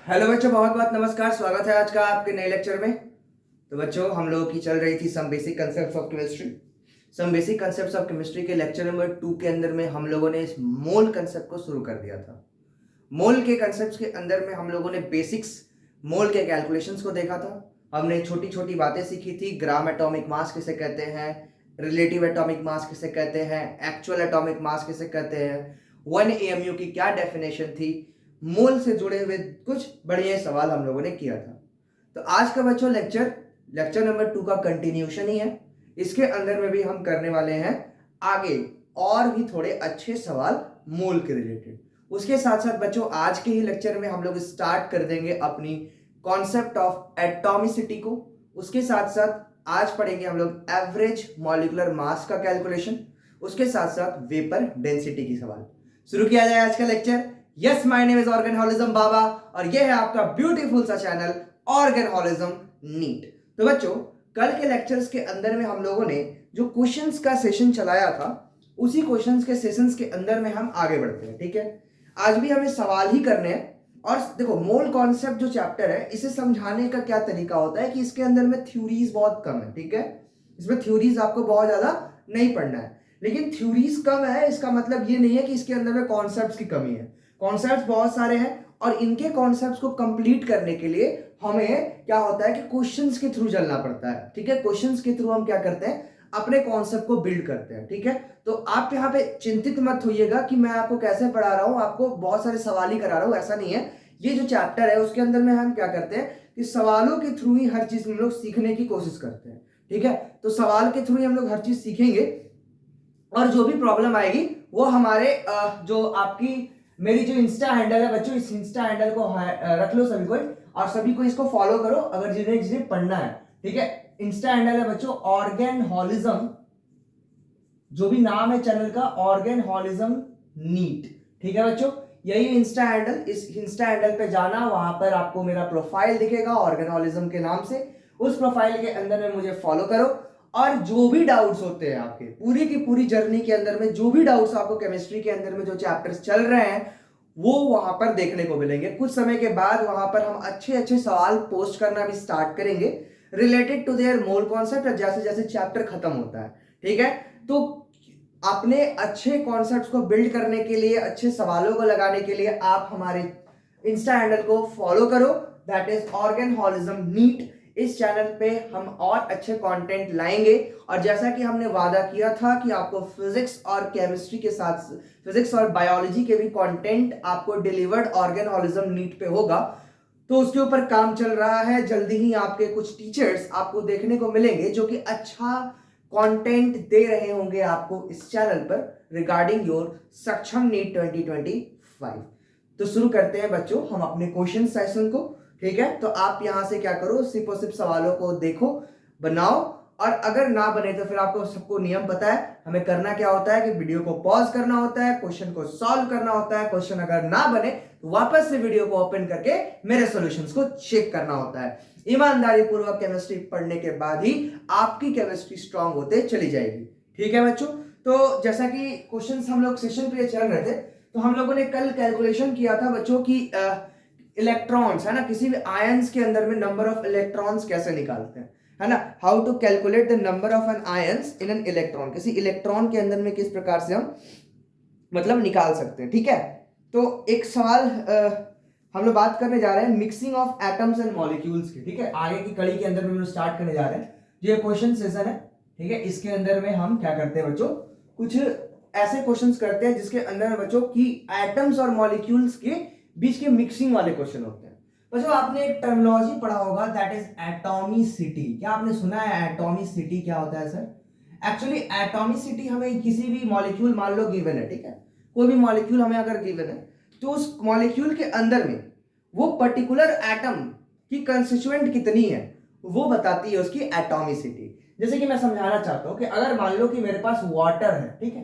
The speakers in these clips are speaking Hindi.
हेलो बच्चों, बहुत बहुत नमस्कार। स्वागत है आज का आपके नए लेक्चर में। तो बच्चों, हम लोगों की चल रही थी some basic concepts of chemistry. Some basic concepts of chemistry के लेक्चर नंबर 2 के अंदर में हम लोगों ने इस मोल कंसेप्ट को शुरू कर दिया था। मोल के कंसेप्ट के अंदर में हम लोगों ने बेसिक्स मोल के कैलकुलेशंस को देखा था। हमने छोटी छोटी बातें सीखी थी। ग्राम एटॉमिक मास किसे कहते हैं, रिलेटिव एटॉमिक मास किसे कहते हैं, एक्चुअल एटॉमिक मास किसे कहते हैं, 1 AMU की क्या डेफिनेशन थी। मोल से जुड़े हुए कुछ बढ़िया सवाल हम लोगों ने किया था। तो आज का बच्चों लेक्चर नंबर 2 का कंटिन्यूशन ही है। इसके अंदर में भी हम करने वाले हैं आगे और भी थोड़े अच्छे सवाल मोल के रिलेटेड। उसके साथ साथ बच्चों, आज के ही लेक्चर में हम लोग स्टार्ट कर देंगे अपनी कॉन्सेप्ट ऑफ एटॉमिसिटी को। उसके साथ साथ आज पढ़ेंगे हम लोग एवरेज मॉलिक्यूलर मास का कैलकुलेशन। उसके साथ साथ वेपर डेंसिटी की सवाल। शुरू किया जाए आज का lecture. Yes, my name is organoholism Baba और ये है आपका ब्यूटीफुल सा चैनल ऑर्गेनहॉलिज्म नीट। तो बच्चों, कल के लेक्चर्स के अंदर में हम लोगों ने जो क्वेश्चंस का सेशन चलाया था, उसी क्वेश्चंस के सेशंस के अंदर में हम आगे बढ़ते हैं। ठीक है, आज भी हमें सवाल ही करने हैं। और देखो, मोल कॉन्सेप्ट जो चैप्टर है, इसे समझाने का क्या तरीका होता है कि इसके अंदर में थ्योरीज बहुत कम है। ठीक है, इसमें थ्योरीज आपको बहुत ज्यादा नहीं पढ़ना है। लेकिन थ्योरीज कम है इसका मतलब ये नहीं है कि इसके अंदर में कॉन्सेप्ट्स की कमी है। कॉन्सेप्ट्स बहुत सारे हैं और इनके कॉन्सेप्ट्स को कंप्लीट करने के लिए हमें क्या होता है कि क्वेश्चंस के थ्रू चलना पड़ता है। ठीक है, क्वेश्चंस के थ्रू हम क्या करते हैं, अपने कॉन्सेप्ट को बिल्ड करते हैं। ठीक है, तो आप यहाँ पे चिंतित मत होइएगा कि मैं आपको कैसे पढ़ा रहा हूँ, आपको बहुत सारे सवाल ही करा रहा हूँ, ऐसा नहीं है। ये जो चैप्टर है उसके अंदर में हम क्या करते हैं कि सवालों के थ्रू ही हर चीज हम लोग सीखने की कोशिश करते हैं। ठीक है, तो सवाल के थ्रू ही हम लोग हर चीज सीखेंगे और जो भी प्रॉब्लम आएगी वो हमारे जो आपकी मेरी जो इंस्टा हैंडल है बच्चों, इस इंस्टा हैंडल को रख लो सभी को और सभी को इसको फॉलो करो अगर जिन्हें जिन्हें पढ़ना है। ठीक है, इंस्टा हैंडल है बच्चों ऑर्गेनहॉलिज्म, जो भी नाम है चैनल का ऑर्गेनहॉलिज्म नीट। ठीक है बच्चों, यही इंस्टा हैंडल। इस इंस्टा हैंडल पे जाना, वहां पर आपको मेरा प्रोफाइल दिखेगा ऑर्गेनहॉलिज्म के नाम से। उस प्रोफाइल के अंदर में मुझे फॉलो करो और जो भी डाउट्स होते हैं आपके पूरी की पूरी जर्नी के अंदर में, जो भी डाउट्स आपको केमिस्ट्री के अंदर में जो चैप्टर्स चल रहे हैं वो वहां पर देखने को मिलेंगे। कुछ समय के बाद वहां पर हम अच्छे अच्छे सवाल पोस्ट करना भी स्टार्ट करेंगे related to their mole concept, जैसे जैसे चैप्टर खत्म होता है। ठीक है, तो अपने अच्छे कॉन्सेप्ट्स को बिल्ड करने के लिए, अच्छे सवालों को लगाने के लिए आप हमारे इंस्टा हैंडल को फॉलो करो, दैट इज ऑर्गेनहॉलिज्म नीट। इस चैनल पे हम और अच्छे कंटेंट लाएंगे और जैसा कि हमने वादा किया था कि आपको फिजिक्स और केमिस्ट्री के साथ फिजिक्स और बायोलॉजी के भी कंटेंट आपको डिलीवर्ड ऑर्गेनहॉलिज्म नीट पे होगा, तो उसके ऊपर काम चल रहा है। जल्दी ही आपके कुछ टीचर्स आपको देखने को मिलेंगे जो कि अच्छा कंटेंट दे रहे होंगे आपको इस चैनल पर रिगार्डिंग योर सक्षम नीट 2025। तो शुरू करते हैं बच्चों हम अपने क्वेश्चन सेशन को। ठीक है, तो आप यहां से क्या करो, सिर्फ और सिर्फ सवालों को देखो, बनाओ, और अगर ना बने तो फिर आपको सबको नियम पता है हमें करना क्या होता है कि वीडियो को पॉज करना होता है, क्वेश्चन को सॉल्व करना होता है। क्वेश्चन अगर ना बने तो वापस से वीडियो को ओपन करके मेरे सॉल्यूशंस को चेक करना होता है। ईमानदारी पूर्वक केमिस्ट्री पढ़ने के बाद ही आपकी केमिस्ट्री स्ट्रांग होते चली जाएगी। ठीक है बच्चों, तो जैसा कि क्वेश्चंस हम लोग सेशन पे चल रहे थे, तो हम लोगों ने कल कैलकुलेशन किया था बच्चों की इलेक्ट्रॉन्स है ना, किसी भी आयंस के अंदर में नंबर ऑफ इलेक्ट्रॉन्स कैसे निकालते हैं, है ना। How to calculate the number of an ions in an electron, किसी इलेक्ट्रॉन के अंदर में किस प्रकार से हम मतलब निकाल सकते हैं। ठीक है, तो एक सवाल हम लोग बात करने जा रहे हैं mixing of atoms and molecules की। ठीक है, आगे की कड़ी के अंदर में हम लोग स्टार्ट करने जा रहे हैं। जो ये क्वेश्चन सेशन है, ठीक है, इसके अंदर में हम क्या करते हैं बच्चों, कुछ ऐसे क्वेश्चंस करते हैं जिसके अंदर बच्चों की एटम्स और मॉलिक्यूल्स के बीच के मिक्सिंग वाले क्वेश्चन होते हैं। बच्चों, आपने एक टर्मिनोलॉजी पढ़ा होगा, दैट इज एटॉमिसिटी। क्या आपने सुना है एटॉमिसिटी क्या होता है सर? एक्चुअली एटॉमिसिटी हमें किसी भी मॉलिक्यूल मान लो गिवन है, ठीक है, कोई भी मॉलिक्यूल हमें अगर गिवन है तो उस मॉलिक्यूल के अंदर में वो पर्टिकुलर एटम की कंस्टिट्यूएंट कितनी है वो बताती है उसकी एटॉमिसिटी। जैसे कि मैं समझाना चाहता हूं कि अगर मान लो कि मेरे पास वाटर है, ठीक है,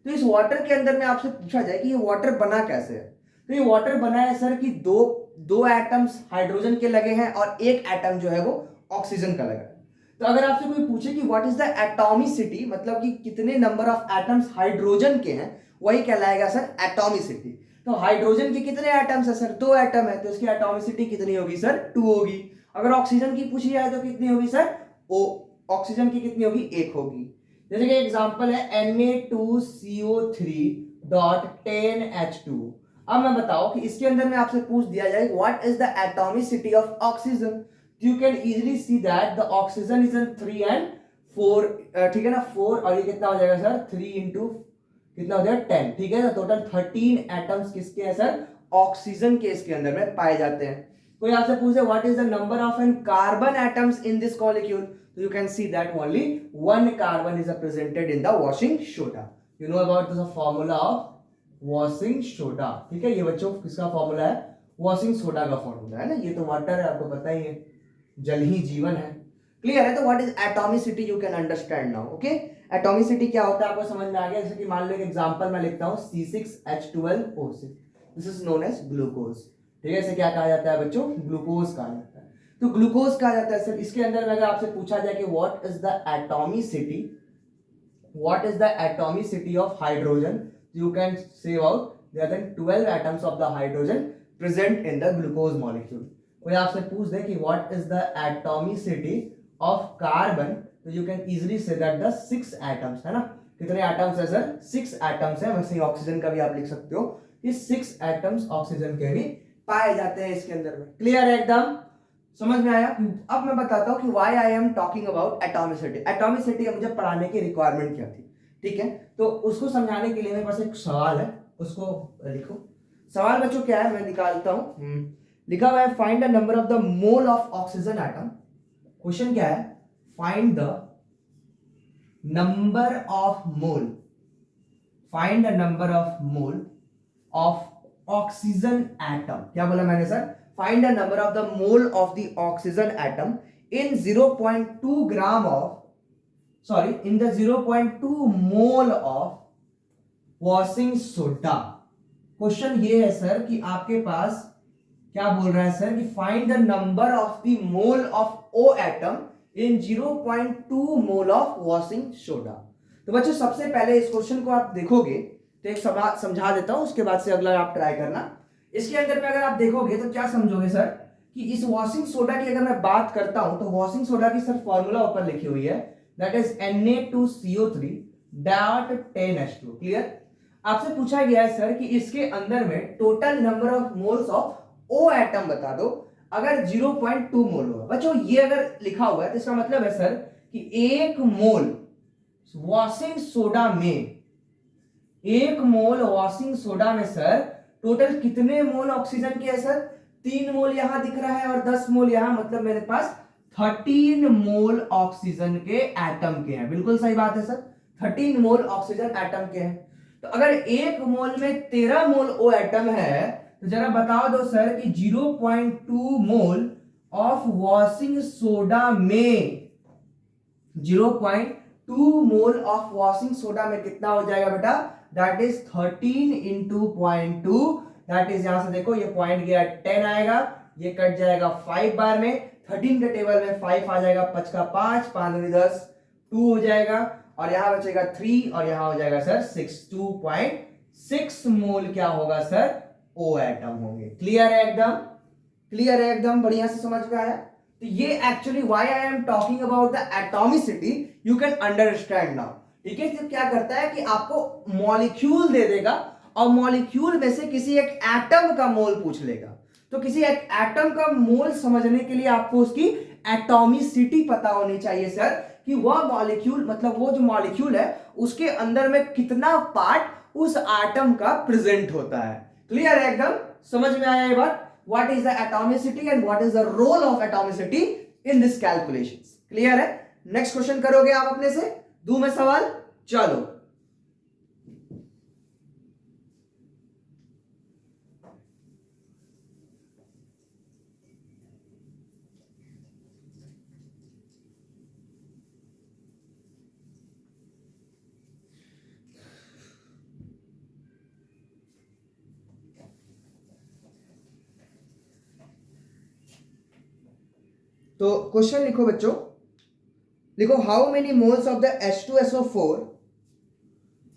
तो इस वाटर के अंदर में आपसे पूछा जाए कि ये वाटर बना कैसे है, तो ये वाटर बना है सर कि दो एटम्स हाइड्रोजन के लगे हैं और एक एटम जो है वो ऑक्सीजन का लगा है। तो अगर आपसे कोई पूछे कि व्हाट इज द एटॉमिसिटी, मतलब कि कितने नंबर ऑफ एटम्स हाइड्रोजन के हैं, वही कहलाएगा सर एटॉमिसिटी। तो हाइड्रोजन के कितने एटम्स है सर? 2 एटम है, तो इसकी एटॉमिसिटी कितनी होगी सर? 2 होगी। अगर ऑक्सीजन की पूछी जाए तो कितनी होगी सर? ऑक्सीजन की कितनी होगी? 1 होगी। जैसे कि एग्जांपल है Na2CO3.10H2। अब मैं बताओ कि इसके अंदर में आपसे पूछ दिया जाए what is the atomicity of oxygen, you can easily see that the oxygen is in 3 and 4, ठीक है ना, 4 और ये कितना हो जाएगा सर? 3 इंटू कितना हो जाएगा? 10, ठीक है। तो टोटल 13 एटम्स किसके हैं सर? ऑक्सीजन के इसके अंदर में पाए जाते हैं। कोई आपसे पूछे what is the number of an carbon atoms in this molecule, तो you can see that only 1 carbon is presented in the washing soda. You know about the formula of washing soda, ठीक है। ये बच्चों किसका फॉर्मूला है? वॉशिंग सोडा का फॉर्मूला है ना। ये तो वाटर है, आपको पता ही है, जल ही जीवन है। क्लियर है? तो what is atomicity you can understand now. Okay, atomicity क्या होता है आपको समझ में आ गया। जैसे कि मान लो एक एग्जांपल मैं लिखता हूं C6H12O6, this is known as glucose, ठीक है। इसे क्या कहा जाता है बच्चों? ग्लूकोज कहा जाता है। तो ग्लूकोज कहा जाता है सर। इसके अंदर में अगर आपसे पूछा जाए कि what is the atomicity of hydrogen, you can say about there are 12 atoms of the hydrogen present in the glucose molecule। कोई आपसे पूछ दे कि what is the atomicity of carbon, तो you can easily say that the 6 atoms, है ना। कितने एटम्स है सर? 6 एटम्स है। वैसे ही ऑक्सीजन का भी आप लिख सकते हो कि 6 एटम्स ऑक्सीजन के भी पाए जाते हैं इसके अंदर में। क्लियर है? एकदम समझ में आया। अब मैं बताता हूं कि why I am talking about atomicity. Atomicity मुझे पढ़ाने की रिक्वायरमेंट क्या थी, ठीक है। तो उसको समझाने के लिए मेरे पास एक सवाल है, उसको लिखो। सवाल बच्चों क्या है, मैं निकालता हूं। लिखा हुआ है find the number of the mole of oxygen atom. Question क्या है? Find the number of mole, find the number of mole of oxygen atom. क्या बोला मैंने sir? Find the number of the mole of the oxygen atom in 0.2 gram of in the 0.2 mole of washing soda। Question ये है सर कि आपके पास क्या बोल रहा है सर कि find the number of the mole of O atom in 0.2 mole of washing soda. तो बच्चों सबसे पहले इस क्वेश्चन को आप देखोगे तो एक सवाल समझा देता हूं, उसके बाद से अगला आप ट्राई करना। इसके अंदर में अगर आप देखोगे तो क्या समझोगे सर कि इस वॉशिंग सोडा की अगर मैं बात करता हूं तो वॉशिंग सोडा की सर फॉर्मूला ऊपर लिखी हुई है, that is Na2CO3.10H2। क्लियर? आपसे पूछा गया है सर कि इसके अंदर में total number of moles of O atom बता दो अगर 0.2 मोल होगा। बच्चों ये अगर लिखा हुआ है तो इसका मतलब है सर कि 1 मोल वॉशिंग सोडा में, 1 मोल वॉशिंग सोडा में सर टोटल कितने मोल ऑक्सीजन के है सर? 3 मोल यहां दिख रहा है और 10 मोल यहां, मतलब मेरे पास 13 मोल ऑक्सीजन के एटम के हैं। बिल्कुल सही बात है सर, 13 मोल ऑक्सीजन एटम के हैं। तो अगर 1 मोल में 13 मोल ओ एटम है तो जरा बता दो सर कि 0.2 मोल ऑफ वॉशिंग सोडा में, 0.2 मोल ऑफ वॉशिंग सोडा में कितना हो जाएगा बेटा? That is 13 into 0.2, that is यहां से देखो ये पॉइंट गया 10 आएगा, ये कट जाएगा 5 बार में, 13 के टेबल में 5 आ जाएगा, 5 का 5, 5 10, 2 हो जाएगा और यहां बचेगा 3 और यहां हो जाएगा सर 6, 2.6 मोल क्या होगा सर? ओ एटम होंगे। क्लियर है? एकदम क्लियर है? एकदम बढ़िया से समझ में आया। तो ये actually why I am talking about the atomicity, you can understand now. ठीक है, तो क्या करता है कि आपको मॉलिक्यूल दे देगा और मॉलिक्यूल में से किसी एक एटम का मोल पूछ लेगा। तो किसी एक एटम का मोल समझने के लिए आपको उसकी एटॉमिसिटी पता होनी चाहिए सर, कि वह मॉलिक्यूल, मतलब वो जो मॉलिक्यूल है उसके अंदर में कितना पार्ट उस एटम का प्रेजेंट होता है। क्लियर है? एकदम समझ में आया ये बात? What is the atomicity and what is the role of atomicity in this calculations? Clear है? नेक्स्ट क्वेश्चन करोगे आप अपने से? दूं मैं सवाल? चलो तो क्वेश्चन लिखो बच्चों, लिखो how many moles of the H2SO4।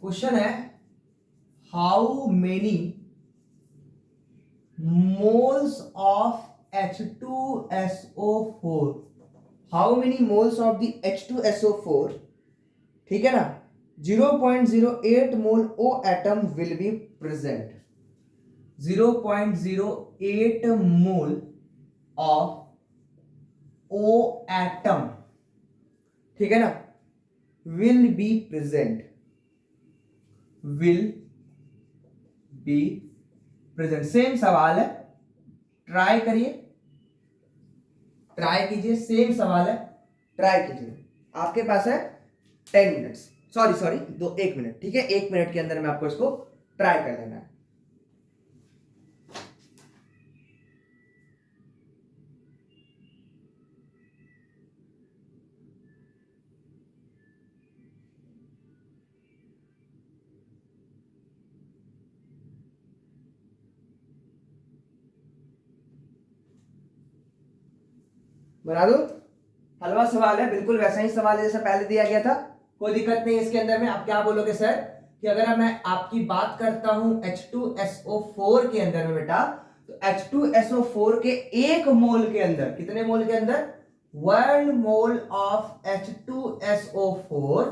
Question है how many moles of H2SO4. How many moles of the H2SO4? ठीक है ना, 0.08 मोल O atom will be present. 0.08 mole of O atom, ठीक है ना, will be present. will be present. Same सवाल है, ट्राई करिए, ट्राई कीजिए, सेम सवाल है, ट्राई कीजिए. आपके पास है 10 मिनट्स, सॉरी 1 मिनट, ठीक है, 1 मिनट के अंदर में आपको इसको ट्राई कर लेना है. बना दो. हलवा सवाल है, बिल्कुल वैसा ही सवाल है जैसा पहले दिया गया था, कोई दिक्कत नहीं इसके अंदर में. आप क्या बोलोगे सर कि अगर मैं आपकी बात करता हूं H2SO4 के अंदर में बेटा, तो H2SO4 के 1 मोल के अंदर, कितने मोल के अंदर, 1 मोल ऑफ H2SO4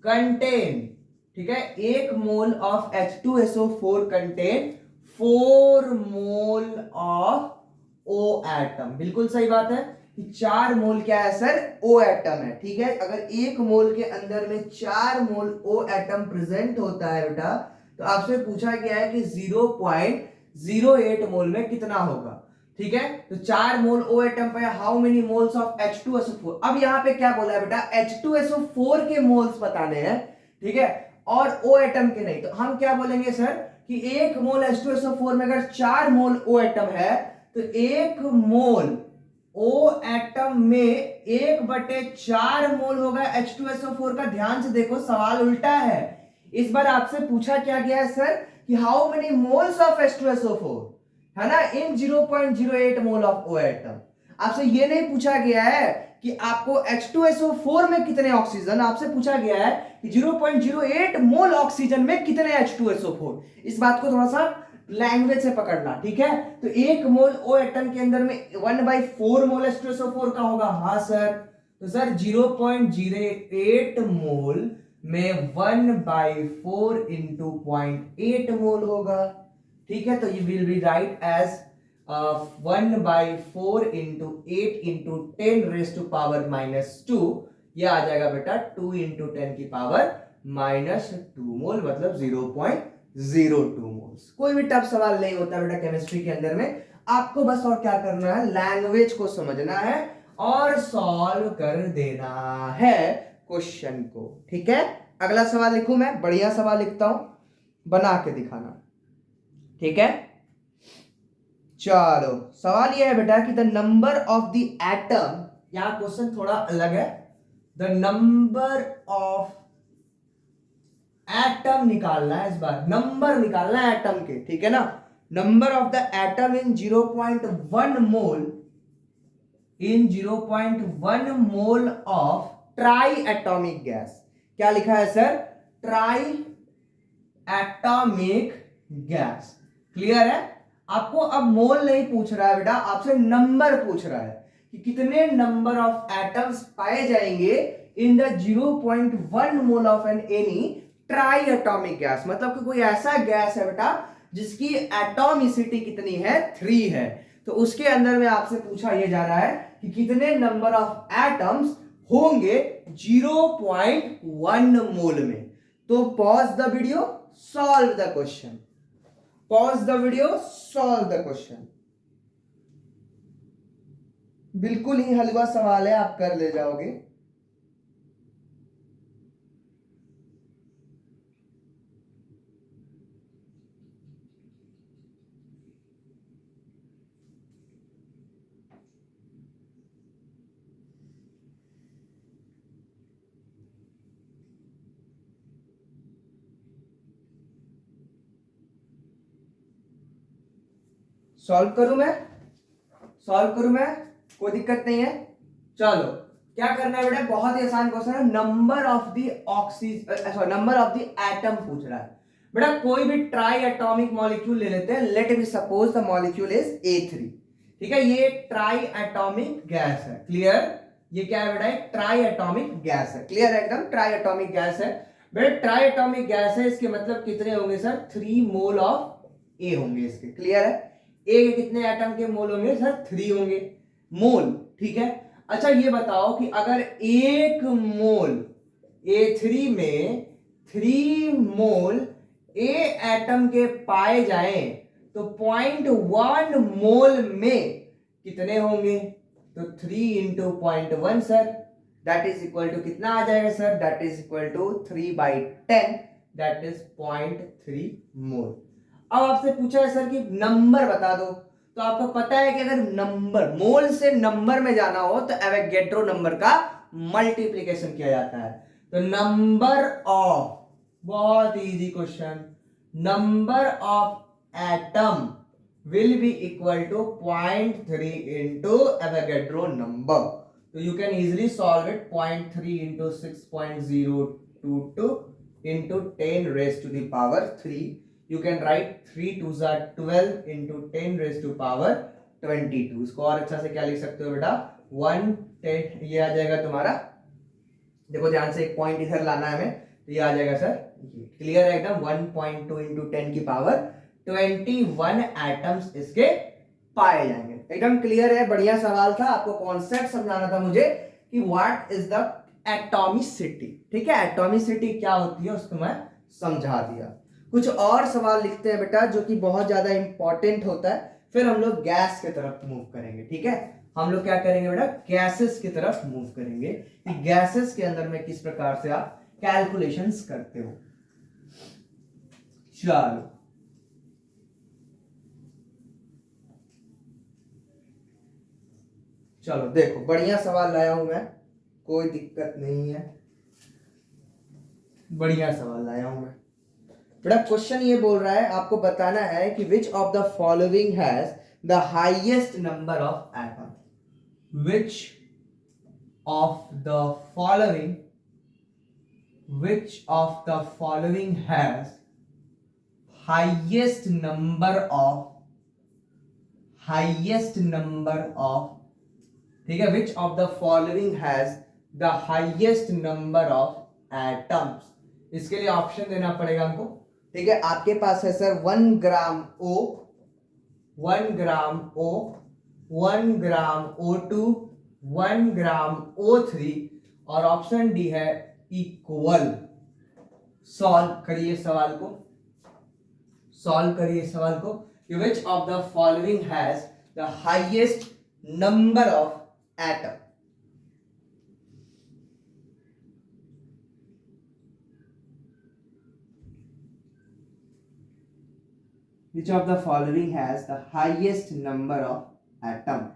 कंटेन, ठीक है, 1 mole of H2SO4 contain 4 mole of O atom. बिल्कुल सही बात है कि 4 मोल क्या है सर, O एटम है. ठीक है, अगर 1 मोल के अंदर में 4 मोल O एटम प्रेजेंट होता है बेटा, तो आपसे पूछा गया है कि 0.08 मोल में कितना होगा. ठीक है, तो 4 मोल O एटम पे how many moles of H2SO4. अब यहाँ पे क्या बोला है बेटा, H2SO4 के मोल्स बताने हैं, ठीक है, और O एटम के नहीं. तो हम क्या बोलेंगे सर कि 1 मोल H2SO4 में अगर 4 मोल O एटम है, तो 1 मोल O एटम में 1/4 मोल होगा H2SO4 का. ध्यान से देखो, सवाल उल्टा है. इस बार आपसे पूछा क्या गया है सर कि how many moles of H2SO4, है ना, इन 0.08 मोल ऑफ O एटम. आपसे ये नहीं पूछा गया है कि आपको H2SO4 में कितने ऑक्सीजन, आपसे पूछा गया है कि 0.08 मोल ऑक्सीजन में कितने H2SO4. इस बात को थोड़ा सा लैंग्वेज से पकड़ना, ठीक है. तो 1 मोल O एटम के अंदर में 1/4 मोल H2SO4 का होगा. हाँ सर, तो सर 0.08 मोल में 1/4 इंटू 0.8 मोल होगा. ठीक है, तो ये will be right as 1/4 into 8 into 10 raise to power -2. ये आ जाएगा बेटा 2 इंटू 10 की पावर -2 मोल, मतलब 0.02 मोल्स. कोई भी टफ सवाल नहीं होता बेटा केमिस्ट्री के अंदर में. आपको बस और क्या करना है, लैंग्वेज को समझना है और सॉल्व कर देना है क्वेश्चन को. ठीक है, अगला सवाल लिखूं मैं, बढ़िया सवाल लिखता हूं, बना के दिखाना. ठीक है, चलो सवाल यह है बेटा कि the number of the atom, यहां क्वेश्चन थोड़ा अलग है. द नंबर ऑफ एटम निकालना है, इस बार नंबर निकालना है एटम के. ठीक है ना, number of the atom in 0.1 mole, in 0.1 mole of try atomic gas. क्या लिखा है sir, try atomic gas. Clear है. आपको अब मोल नहीं पूछ रहा है बेटा, आपसे नंबर पूछ रहा है कि कितने नंबर ऑफ एटम्स पाए जाएंगे in the 0.1 mole of an any try atomic gas. मतलब कि कोई ऐसा गैस है बेटा जिसकी एटॉमिसिटी कितनी है, 3 है. तो उसके अंदर में आपसे पूछा यह जा रहा है कि कितने नंबर ऑफ एटम्स होंगे 0.1 मोल में. तो pause the video, solve the question. Pause the video, solve the question. बिल्कुल ही हलवा सवाल है, आप कर ले जाओगे. सॉल्व करूं मैं, सॉल्व करूं मैं, कोई दिक्कत नहीं है. चलो क्या करना है बेटा, बहुत ही आसान क्वेश्चन है. Number of the oxygen, sorry number of the atom पूछ रहा है. बेटा कोई भी ट्राई एटॉमिक मॉलिक्यूल ले लेते हैं, let me suppose the molecule is A3, ठीक है, ये ट्राई एटॉमिक गैस है, क्लियर, ये क्या है बेटा, एक ट्राई एटॉमिक गैस है, क्लियर है एकदम, ट्राई एटॉमिक गैस है बेटा, ट्राई एटॉमिक गैस है, इसके मतलब कितने होंगे सर, 3 मोल ऑफ ए होंगे इसके, क्लियर है, ए के कितने एटम के मोल होंगे सर, 3 होंगे मोल, ठीक है। अच्छा ये बताओ कि अगर एक मोल A3 में 3 मोल ए एटम के पाए जाएं तो 0.1 मोल में कितने होंगे, तो 3 into 0.1 sir, that is equal to कितना आ जाएगा sir, that is equal to 3/10, that is 0.3 mole. अब आपसे पूछा है सर कि नंबर बता दो, तो आपको पता है कि अगर नंबर मोल से नंबर में जाना हो तो एवोगैड्रो नंबर का मल्टीप्लिकेशन किया जाता है, तो नंबर ऑफ, बहुत easy question, number of atom will be equal to 0.3 into Avogadro number. So you can easily solve it, 0.3 into 6.022 into 10 raised to the power 3. You can write 3 2s are 12 into 10 raised to power 22. इसको और अच्छा से क्या लिख सकते हो बेटा, 110, ये आ जाएगा तुम्हारा, देखो ध्यान से एक पॉइंट इधर लाना है हमें, तो ये आ जाएगा सर, क्लियर है एकदम, 1.2 into 10 की पावर 21 एटम्स इसके पाए जाएंगे, एकदम क्लियर है, बढ़िया सवाल था, आपको कॉन्सेप्ट समझाना था मुझे कि व्हाट इज द एटॉमिसिटी, ठीक है, एटॉमिसिटी क्या होती है उसको मैं समझा दिया। कुछ और सवाल लिखते हैं बेटा जो कि बहुत ज्यादा इंपॉर्टेंट होता है, फिर हम लोग गैस की तरफ मूव करेंगे, ठीक है, हम लोग क्या करेंगे बेटा, गैसेस की तरफ मूव करेंगे कि गैसेस के अंदर में किस प्रकार से आप कैलकुलेशंस करते हो। चलो चलो देखो, बढ़िया सवाल लाया हूं मैं, कोई दिक्कत नहीं है, बढ़िया सवाल लाया हूं मैं बेटा। क्वेश्चन ये बोल रहा है, आपको बताना है कि which of the following has the highest number of atom, which of the following, which of the following has highest number of, highest number of, ठीक है, which of the following has the highest number of atoms, इसके लिए ऑप्शन देना पड़ेगा हमको, ठीक है, आपके पास है सर 1 ग्राम O, 1 ग्राम O, 1 ग्राम O2, 1 ग्राम O3 और ऑप्शन डी है इक्वल। सॉल्व करिए सवाल को, सॉल्व करिए सवाल को, which of the following has the highest number of atom, which of the following has the highest number of atom,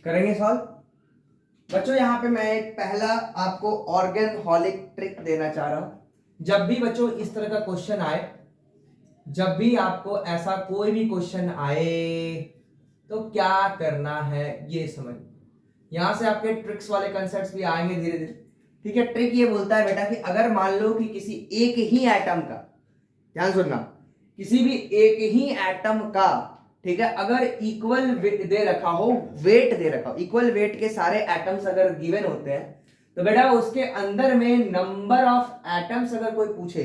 करेंगे सॉल्व बच्चों। यहां पे मैं एक पहला आपको ऑर्गेनहॉलिक ट्रिक देना चाह रहा हूं। जब भी बच्चों इस तरह का क्वेश्चन आए, जब भी आपको ऐसा कोई भी क्वेश्चन आए तो क्या करना है ये समझ, यहां से आपके ट्रिक्स वाले कंसेप्ट्स भी आएंगे धीरे धीरे, ठीक है। ट्रिक ये बोलता है बेटा कि अगर मान लो कि किसी एक ही एटम का, ध्यान सुनना, किसी भी एक ही एटम का, ठीक है, अगर इक्वल दे रखा हो, वेट दे रखा हो, इक्वल वेट के सारे एटम्स अगर गिवन होते हैं तो बेटा उसके अंदर में नंबर ऑफ एटम्स अगर कोई पूछे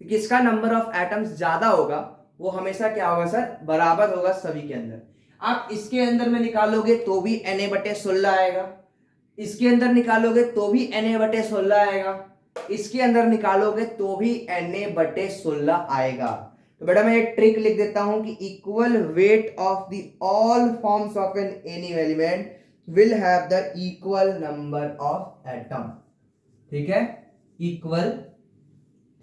कि किसका नंबर ऑफ एटम्स ज्यादा होगा, वो हमेशा क्या होगा सर, बराबर होगा सभी के अंदर। आप इसके अंदर में निकालोगे तो भी Na/16 आएगा, इसके अंदर निकालोगे तो भी Na/16 आएगा, इसके अंदर निकालोगे तो भी Na/16 आएगा। तो बेटा मैं एक ट्रिक लिख देता हूं कि equal weight of the all forms of an any element will have the equal number of atom, ठीक है, इक्वल,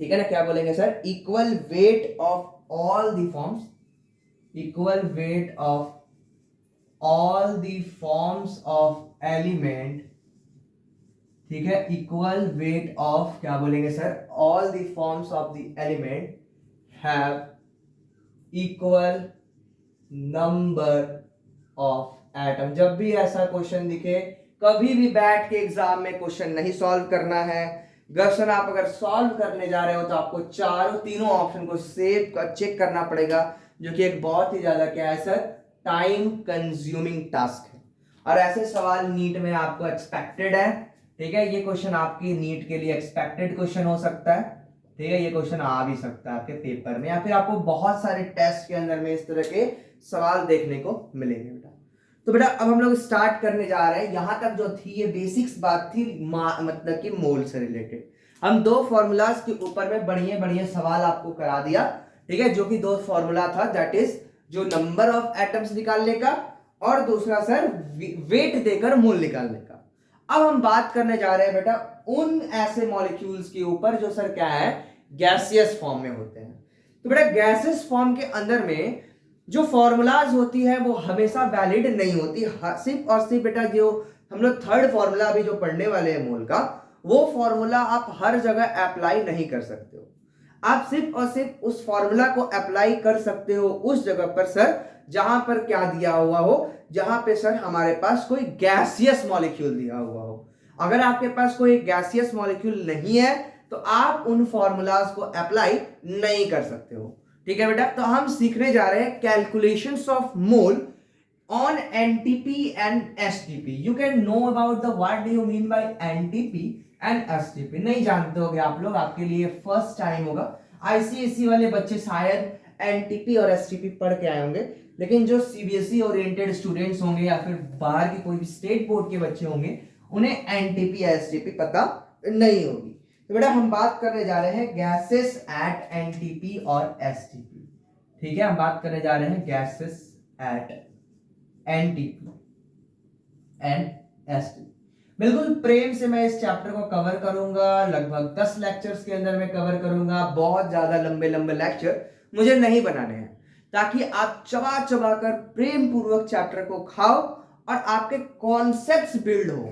ठीक है ना, क्या बोलेंगे sir, equal weight of all the forms, equal weight of all the forms of element, ठीक है, इक्वल वेट ऑफ, क्या बोलेंगे sir, all the forms of the element have equal number of atom. जब भी ऐसा क्वेश्चन दिखे, कभी भी बैठ के एग्जाम में क्वेश्चन नहीं सॉल्व करना है। क्वेश्चन आप अगर सॉल्व करने जा रहे हो तो आपको तीनों ऑप्शन को चेक करना पड़ेगा, जो कि एक बहुत ही ज्यादा क्या है सर, टाइम कंज्यूमिंग टास्क है। और ऐसे सवाल नीट में आपको एक्सपेक्टेड है, ठीक है, ये क्वेश्चन आपकी नीट के लिए एक्सपेक्टेड क्वेश्चन हो सकता है, ठीक है, ये क्वेश्चन आ भी सकता है आपके पेपर में, या फिर आपको बहुत सारे टेस्ट के अंदर में इस तरह के सवाल देखने को मिलेंगे बेटा। तो बेटा अब हम लोग स्टार्ट करने जा रहे हैं। यहां तक जो थी ये बेसिक्स बात थी, मतलब कि मोल से रिलेटेड। हम दो फॉर्मूलाज के ऊपर में बढ़िया बढ़िया सवाल आपको करा दिया, ठीक है, जो कि दो फॉर्मूला था, दैट इज जो नंबर ऑफ एटम्स निकालने का, और दूसरा सर वेट देकर मोल निकालने का। अब हम बात करने जा रहे हैं बेटा उन ऐसे मॉलिक्यूल्स के ऊपर जो सर क्या है, गैसियस फॉर्म में होते हैं। तो बेटा गैसियस फॉर्म के अंदर में जो फॉर्मूलाज होती है वो हमेशा वैलिड नहीं होती। सिर्फ और सिर्फ बेटा जो हम लोग थर्ड फॉर्मूला अभी जो पढ़ने वाले हैं मोल का, वो फॉर्मूला आप हर जगह अप्लाई नहीं कर सकते हो। आप सिर्फ और सिर्फ उस फॉर्मूला को अप्लाई कर सकते हो उस जगह पर सर जहां पर क्या दिया हुआ हो, जहां पे सर हमारे पास कोई गैसियस मॉलिक्यूल दिया हुआ हो। अगर आपके पास कोई गैसियस मॉलिक्यूल नहीं है तो आप उन फॉर्मूलाज को अप्लाई नहीं कर सकते हो, ठीक है बेटा। तो हम सीखने जा रहे हैं calculations of mole on NTP and STP. You can no about the what do you mean by NTP and STP. नहीं जानते होगे आप लोग, आपके लिए फर्स्ट टाइम होगा। आईसीएसई वाले बच्चे शायद एनटीपी और एसटीपी पढ़ के आए होंगे, लेकिन जो सीबीएसई ओरिएंटेड स्टूडेंट्स होंगे या फिर बाहर की कोई भी स्टेट बोर्ड के बच्चे होंगे, उन्हें एनटीपी या एसटीपी पता नहीं होगी। तो बेटा हम बात करने जा रहे हैं गैसेस एट एनटीपी और एसटीपी, ठीक है, हम बात करने जा रहे हैं gases at NTP and STP. बिल्कुल प्रेम से मैं इस चैप्टर को कवर करूंगा, लगभग 10 लेक्चर्स के अंदर में कवर करूंगा। बहुत ज्यादा लंबे लंबे लेक्चर मुझे नहीं बनाने हैं, ताकि आप चबा चबा कर प्रेम पूर्वक चैप्टर को खाओ और आपके कॉन्सेप्ट्स बिल्ड हो,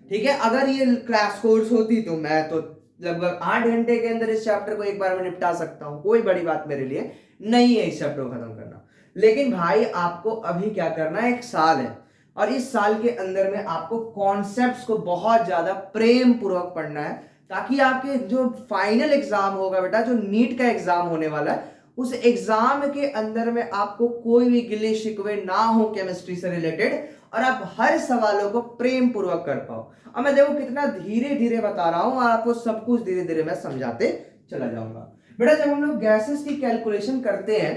ठीक है। अगर ये क्लास कोर्स होती तो मैं तो लगभग 8 घंटे के अंदर इस चैप्टर को एक बार में निपटा सकता हूं, कोई बड़ी बात मेरे लिए नहीं है इस चैप्टर को खत्म करना। लेकिन भाई आपको अभी क्या करना है, एक साल है, और इस साल के अंदर में आपको कॉन्सेप्ट्स को बहुत ज्यादा प्रेम पूर्वक पढ़ना है, ताकि आपके जो फाइनल एग्जाम होगा बेटा, जो नीट का एग्जाम होने वाला है, उस एग्जाम के अंदर में आपको कोई भी गिले शिकवे ना हो केमिस्ट्री से रिलेटेड, और आप हर सवालों को प्रेम पूर्वक कर पाओ। अब मैं देखो कितना धीरे धीरे बता रहा हूं, और आपको सब कुछ धीरे धीरे मैं समझाते चला जाऊंगा। बेटा जब हम लोग गैसेस की कैलकुलेशन करते हैं,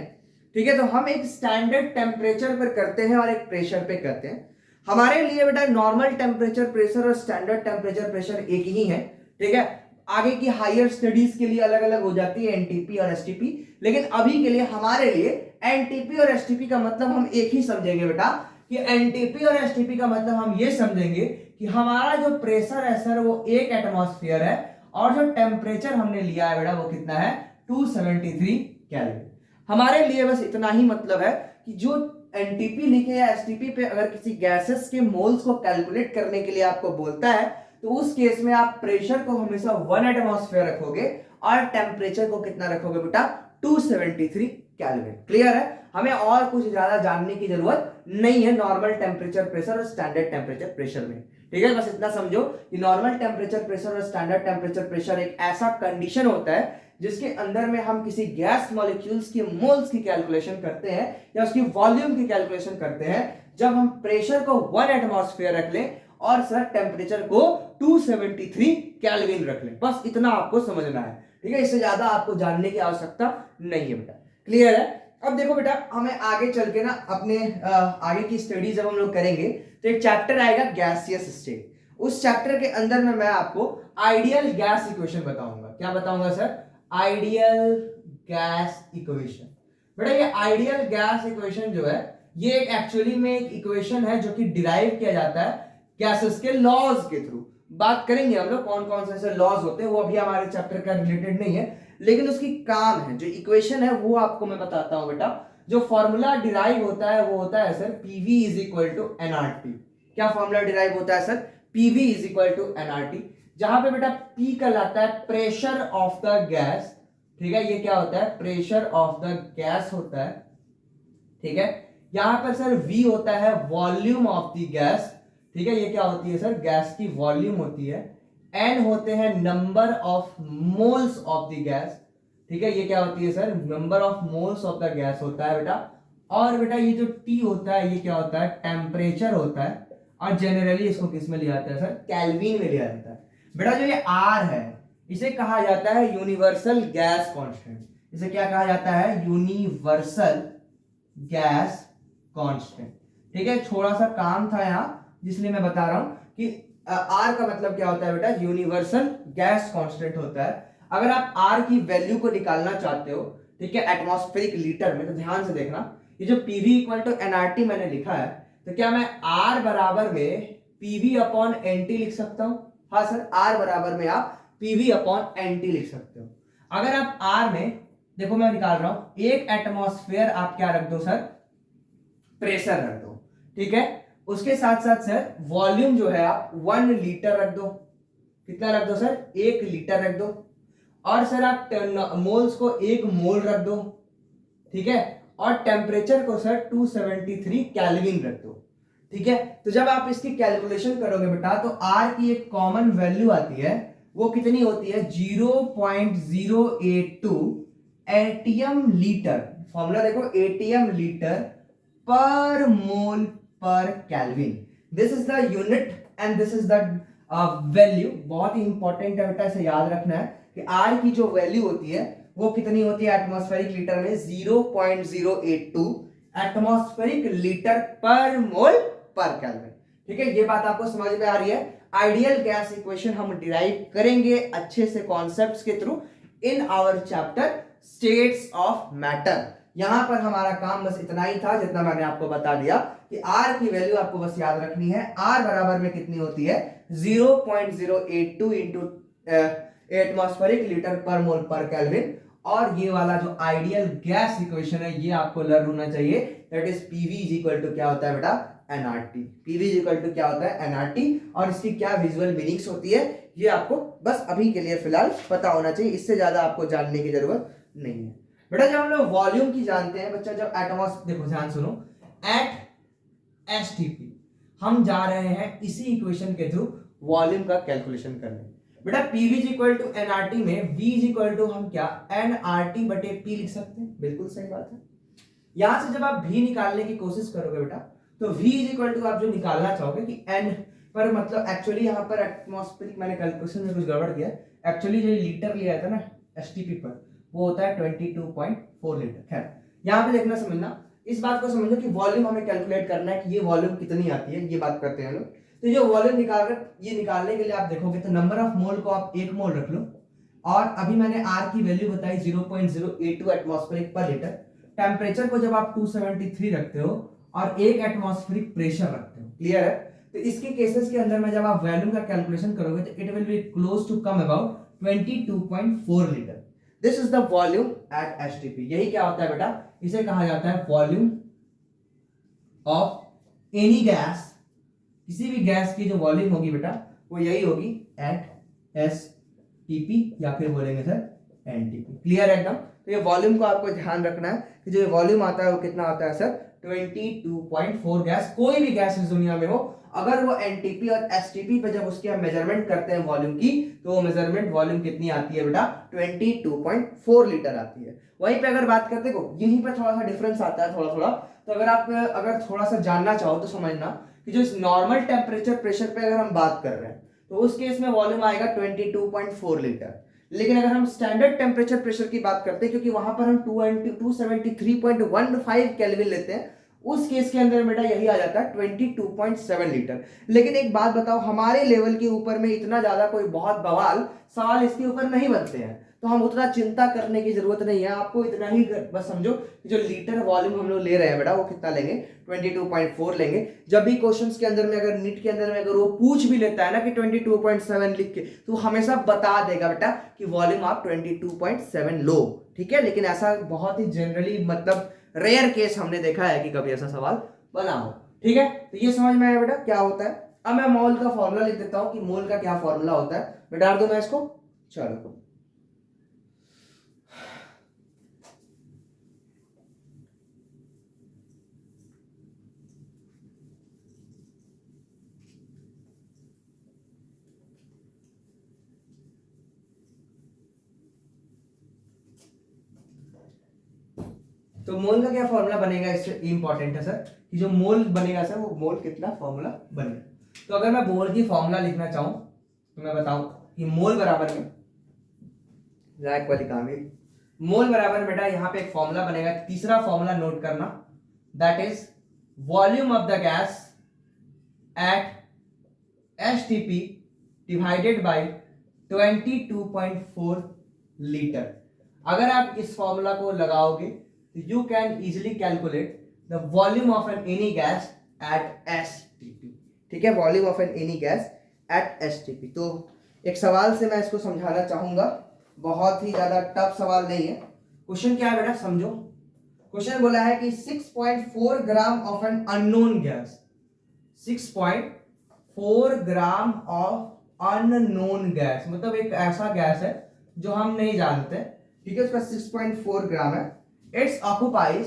ठीक है, तो हम एक स्टैंडर्ड टेम्परेचर पर करते हैं और एक प्रेशर पे करते हैं। हमारे लिए बेटा नॉर्मल टेम्परेचर प्रेशर और स्टैंडर्ड टेम्परेचर प्रेशर एक ही है, ठीक है। आगे की हायर स्टडीज के लिए अलग अलग हो जाती है एनटीपी और एसटीपी, लेकिन अभी के लिए हमारे लिए एनटीपी और एसटीपी का मतलब हम एक ही समझेंगे बेटा, कि एनटीपी और एसटीपी का मतलब हम ये समझेंगे कि हमारा जो प्रेशर है सर वो 1 एटमॉस्फेयर है, और जो टेम्परेचर हमने लिया है बेटा वो कितना है, 273 केल्विन। हमारे लिए बस इतना ही मतलब है कि जो एनटीपी लिखे या एसटीपी पे अगर किसी गैसेस के मोल्स को कैलकुलेट करने के लिए आपको बोलता है, तो उस केस में आप प्रेशर को हमेशा 1 एटमॉस्फेयर रखोगे और टेम्परेचर को कितना रखोगे बेटा, 273 केल्विन। क्लियर है, हमें और कुछ ज्यादा जानने की जरूरत नहीं है नॉर्मल टेम्परेचर प्रेशर और स्टैंडर्ड टेम्परेचर प्रेशर में, ठीक है। बस इतना समझो कि नॉर्मल टेम्परेचर प्रेशर और स्टैंडर्ड टेम्परेचर प्रेशर एक ऐसा कंडीशन होता है जिसके अंदर में हम किसी गैस मॉलिक्यूल्स के मोल्स की कैलकुलेशन करते हैं या उसकी वॉल्यूम की कैलकुलेशन करते हैं, जब हम प्रेशर को 1 एटमॉस्फेयर रख लें और सर टेम्परेचर को 273 केल्विन रख लें। बस इतना आपको समझना है, ठीक है, इससे ज्यादा आपको जानने की आवश्यकता नहीं है बेटा। क्लियर है। अब देखो बेटा हमें आगे चल के ना अपने आगे की स्टडी जब हम लोग करेंगे तो एक चैप्टर आएगा गैसियस स्टेट। उस चैप्टर के अंदर में मैं आपको आइडियल गैस इक्वेशन बताऊंगा। क्या बताऊंगा सर, आइडियल गैस इक्वेशन। बेटा ये आइडियल गैस इक्वेशन जो है ये एक एक्चुअली में एक इक्वेशन है जो कि डिराइव किया जाता है गैसेस के लॉज के थ्रू। बात करेंगे हम लोग कौन कौन से ऐसे लॉज होते हैं, वो अभी हमारे चैप्टर का रिलेटेड नहीं है, लेकिन उसकी काम है, जो इक्वेशन है वो आपको मैं बताता हूं बेटा। जो फॉर्मूला डिराइव होता है वो होता है sir PV is equal to NRT. क्या फॉर्मूला डिराइव होता है sir? PV is equal to NRT, जहां पे बेटा पी कहलाता है प्रेशर ऑफ द गैस, ठीक है। ये क्या होता है? प्रेशर ऑफ द गैस होता है, ठीक है। यहां पर सर वी होता है वॉल्यूम ऑफ द गैस, ठीक है। ये क्या होती है सर? गैस की वॉल्यूम होती है। एन होते हैं number of moles of the gas, ठीक है। ये क्या होती है sir? Number of moles of the gas होता है बेटा। और बेटा ये जो टी होता है ये क्या होता है? टेम्परेचर होता है। और जनरली इसको किस में लिया जाता है सर? केल्विन में लिया जाता है बेटा। जो ये आर है इसे कहा जाता है यूनिवर्सल गैस कांस्टेंट। इसे क्या कहा जाता है? यूनिवर्सल गैस कांस्टेंट, ठीक है। थोड़ा सा काम था यहाँ जिसलिए मैं बता रहा हूं कि आर का मतलब क्या होता है बेटा? यूनिवर्सल गैस कांस्टेंट होता है। अगर आप आर की वैल्यू को निकालना चाहते हो, ठीक है, एटमॉस्फेरिक लीटर में, तो ध्यान से देखना, ये जो पीवी इक्वल टू एनआरटी मैंने लिखा है, तो क्या मैं आर बराबर में पीवी अपॉन एनटी लिख सकता हूं? हाँ सर, आर बराबर में आप पीवी अपॉन एनटी लिख सकते हो। अगर आप आर में देखो, मैं निकाल रहा हूं, एक एटमॉस्फेयर आप क्या रख दो सर? प्रेशर रख दो, ठीक है। उसके साथ साथ सर वॉल्यूम जो है आप 1 लीटर रख दो। कितना रख दो सर? 1 लीटर रख दो। और सर आप मोल्स को 1 मोल रख दो, ठीक है। और टेम्परेचर को सर 273 केल्विन रख दो, ठीक है। तो जब आप इसकी कैलकुलेशन करोगे बेटा, तो आर की एक कॉमन वैल्यू आती है, वो कितनी होती है? 0.082 एटीएम लीटर। फॉर्मूला देखो, ATM litre per mole per kelvin. This is the unit and this is the value. बहुत ही इंपॉर्टेंट है बेटा, इसे याद रखना है कि आर की जो वैल्यू होती है वो कितनी होती है एटमॉस्फेरिक लीटर में? 0.082 atmospheric litre per mole per kelvin, ठीक है। ये बात आपको समझ में आ रही है? आइडियल गैस इक्वेशन हम डिराइव करेंगे अच्छे से कॉन्सेप्ट्स के through in our chapter states of matter. यहां पर हमारा काम बस इतना ही था जितना मैंने आपको बता दिया कि आर की वैल्यू आपको बस याद रखनी है। आर बराबर में कितनी होती है? 0.082 into atmospheric litre per mole per kelvin. और ये वाला जो आइडियल गैस इक्वेशन है ये आपको लर्न होना चाहिए, that is PV is equal to क्या होता है बेटा? NRT. PV is equal to क्या होता है? एनआरटी। और इसकी क्या विजुअल मीनिंग्स होती है ये आपको बस अभी के लिए फिलहाल पता होना चाहिए, इससे ज्यादा आपको जानने की जरूरत नहीं है बेटा। जब हम लोग वॉल्यूम की जानते हैं बच्चा, जब एटमॉस देखो ध्यान सुनो, एट एसटीपी हम जा रहे हैं इसी इक्वेशन के थ्रू वॉल्यूम का कैलकुलेशन करने। बेटा PV is equal to NRT में वी इज इक्वल टू हम क्या? एनआरटी बटे पी लिख सकते हैं। बिल्कुल सही बात है। यहां से जब आप भी निकालने की कोशिश करोगे बेटा, तो v इज इक्वल टू आप जो निकालना चाहोगे कि n पर, मतलब एक्चुअली यहाँ पर एटमॉस्फेरिक मैंने कैलकुलेशन में कुछ गड़बड़ किया। एक्चुअली जो लीटर लिया था ना एसटीपी पर, वो होता है 22.4 लीटर। खैर यहाँ पे देखना समझना, इस बात को समझो कि वॉल्यूम हमें कैलकुलेट करना है कि ये वॉल्यूम कितनी आती है, ये बात करते हैं लोग। तो ये वॉल्यूम निकालने के लिए आप देखोगे तो नंबर ऑफ मोल को आप 1 मोल रख लो। और अभी मैंने आर की वैल्यू बताई 0.082 एटमॉस्फेरिक पर लीटर। टेम्परेचर को जब आप 273 रखते हो और 1 एटमॉस्फेरिक प्रेशर रखते हो, क्लियर है? तो इसके केसेस के अंदर में जब आप वॉल्यूम का कैलकुलेशन करोगे तो it will be close to come about 22.4 litre. This is the volume at STP. यही क्या होता है बेटा? इसे कहा जाता है वॉल्यूम ऑफ एनी गैस। किसी भी गैस की जो वॉल्यूम होगी बेटा वो यही होगी एट एसटीपी, या फिर बोलेंगे सर एनटीपी। क्लियर है एकदम? तो ये वॉल्यूम को आपको ध्यान रखना है कि जो वॉल्यूम आता है वो कितना आता है सर? 22.4 गैस। कोई भी गैस इस दुनिया में हो, अगर वो एनटीपी और एसटीपी पे जब उसकी हम मेजरमेंट करते हैं वॉल्यूम की, तो वो मेजरमेंट वॉल्यूम कितनी आती है बेटा? 22.4 लीटर आती है। वहीं पे अगर बात करते हो, यहीं पे थोड़ा सा डिफरेंस आता है थोड़ा थोड़ा। तो अगर आप थोड़ा सा जानना चाहो तो समझना कि जो नॉर्मल टेम्परेचर प्रेशर पे अगर हम बात कर रहे हैं तो उस केस में वॉल्यूम आएगा 22.4 लीटर। लेकिन अगर हम स्टैंडर्ड टेम्परेचर प्रेशर की बात करते हैं, क्योंकि वहां पर हम 273.15 केल्विन लेते हैं, उस केस के अंदर बेटा यही आ जाता है 22.7 लीटर। लेकिन एक बात बताओ, हमारे लेवल के ऊपर में इतना ज्यादा कोई बहुत बवाल सवाल इसके ऊपर नहीं बनते हैं। तो हम उतना चिंता करने की जरूरत नहीं है, आपको इतना ही बस समझो कि जो लीटर वॉल्यूम हम लोग ले रहे हैं बेटा वो कितना लेंगे, 22.4 लेंगे। जब भी क्वेश्चंस के अंदर में अगर नीट के अंदर में अगर वो पूछ भी लेता है ना कि 22.7 लिख के, तो हमेशा बता देगा बेटा कि वॉल्यूम आप 22.7 लो, ठीक है। लेकिन ऐसा बहुत ही जनरली मतलब रेयर केस हमने देखा है कि कभी ऐसा सवाल बना हो, ठीक है। तो ये समझ में आया बेटा क्या होता है। अब मैं मोल का फॉर्मूला लिख देता हूं कि मोल का क्या फॉर्मूला होता है, बैठा दूं मैं इसको, चलो। तो मोल का क्या फॉर्मूला बनेगा, इससे इंपॉर्टेंट है सर कि जो मोल बनेगा सर वो मोल कितना फॉर्मूला बनेगा। तो अगर मैं मोल की फॉर्मूला लिखना चाहूं तो मैं बताऊं कि मोल बराबर में रैक वाली काम है, मोल बराबर बेटा यहाँ पे एक फॉर्मूला बनेगा, तीसरा फॉर्मूला नोट करना, that is volume of the gas at STP divided by 22.4 litre. अगर आप इस फॉर्मूला को लगाओगे तो you can easily calculate the volume of an any gas at STP, ठीक है, volume of an any gas at STP। तो एक सवाल से मैं इसको समझाना चाहूंगा, बहुत ही ज्यादा टफ सवाल नहीं है। क्वेश्चन क्या है बेटा समझो, क्वेश्चन बोला है कि 6.4 gram of an unknown gas, 6.4 gram of unknown gas मतलब एक ऐसा गैस है जो हम नहीं जानते, ठीक है, उसका 6.4 ग्राम है। इट्स ऑक्युपाइज,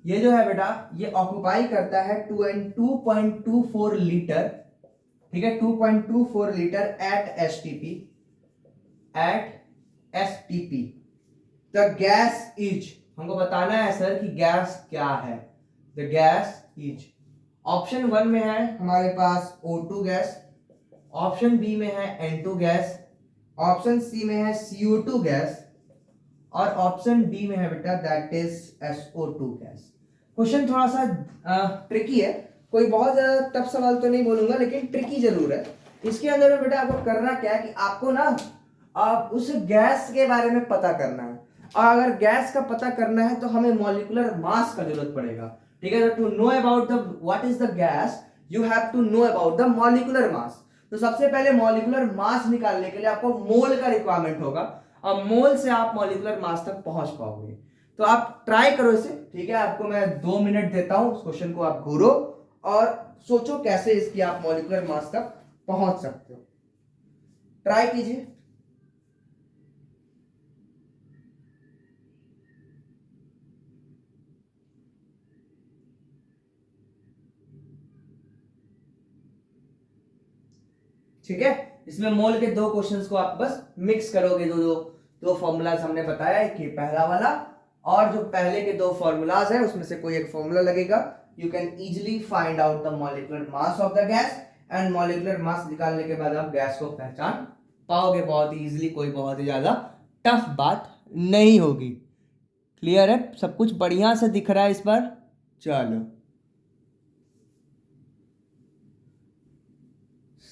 ये जो है बेटा ये ऑक्युपाई करता है 2.24 लीटर, ठीक है, 2.24 litre at STP, at STP। The gas is, हमको बताना है सर कि गैस क्या है, द गैस इज, ऑप्शन 1 में है हमारे पास O2 गैस, ऑप्शन बी में है N2 गैस, ऑप्शन सी में है CO2 गैस, और ऑप्शन डी में है बेटा that is SO2 gas. Question थोड़ा सा ट्रिकी है, कोई बहुत ज्यादा टफ सवाल तो नहीं बोलूंगा लेकिन ट्रिकी जरूर है। इसके अंदर में बेटा आपको करना क्या है कि आपको ना आप उस गैस के बारे में पता करना है, और अगर गैस का पता करना है तो हमें मॉलिक्यूलर मास का जरूरत पड़ेगा, ठीक है। To know about the what is the gas you have to know about the molecular mass. तो सबसे पहले मॉलिक्यूलर मास निकालने के लिए आपको मोल का रिक्वायरमेंट होगा, और मोल से आप मॉलिक्यूलर मास तक पहुंच पाओगे। तो आप ट्राई करो इसे, ठीक है, आपको मैं 2 मिनट देता हूं, उस क्वेश्चन को आप घूरो और सोचो कैसे इसकी आप मॉलिक्यूलर मास तक पहुंच सकते हो, ट्राई कीजिए। ठीक है, इसमें मोल के 2 क्वेश्चंस को आप बस मिक्स करोगे, दो फॉर्मूलाज हमने बताया कि पहला वाला, और जो पहले के 2 फॉर्मूलाज है उसमें से कोई एक फॉर्मूला लगेगा, you can easily find out the molecular mass of the gas, and molecular mass निकालने के बाद आप गैस को पहचान पाओगे बहुत ही इजीली, कोई बहुत ही ज्यादा टफ बात नहीं होगी। क्लियर है, सब कुछ बढ़िया से दिख रहा है इस बार, चलो।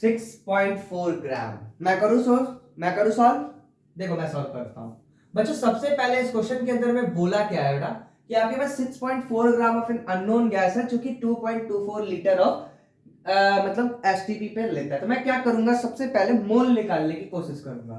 6.4 ग्राम, मैं करूं सॉल्व, देखो मैं सॉल्व करता हूं बच्चों। सबसे पहले इस क्वेश्चन के अंदर में बोला क्या है बेटा कि आपके पास 6.4 gram of an unknown gas है जो कि 2.24 लीटर ऑफ मतलब STP पे लेता है। तो मैं क्या करूंगा, सबसे पहले मोल निकालने की कोशिश करूंगा।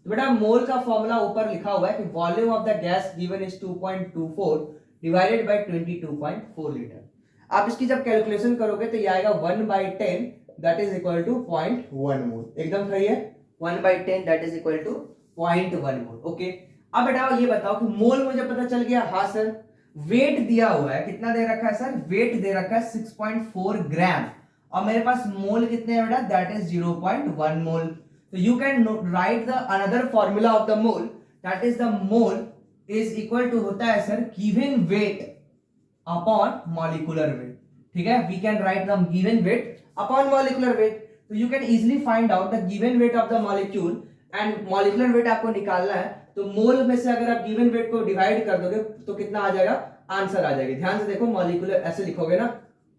तो बेटा मोल का फॉर्मूला ऊपर लिखा हुआ है कि volume of the gas given is 2.24 divided by 22.4 litre. आप इसकी जब कैलकुलेशन करोगे तो ये आएगा 1/10 that is equal to 0.1 mole, एकदम सही है, 1/10 that is equal to 0.1 mole. Okay, अब बेटा ये बताओ कि मोल मुझे पता चल गया, हाँ सर। वेट दिया हुआ है, कितना दे रखा है सर, वेट दे रखा है 6.4 ग्राम, और मेरे पास मोल कितने हैं बेटा, दैट इज 0.1 मोल। तो you can write the another formula of the mole, that is the mole is equal to होता है sir given weight upon molecular weight, ठीक है, we can write the given weight upon molecular weight. तो you can easily find out the given weight of the molecule, and molecular weight आपको निकालना है। तो मोल में से अगर आप गिवन वेट को डिवाइड कर दोगे तो कितना आ जाएगा, आंसर आ जाएगी। ध्यान से देखो, मॉलिक्यूलर ऐसे लिखोगे ना,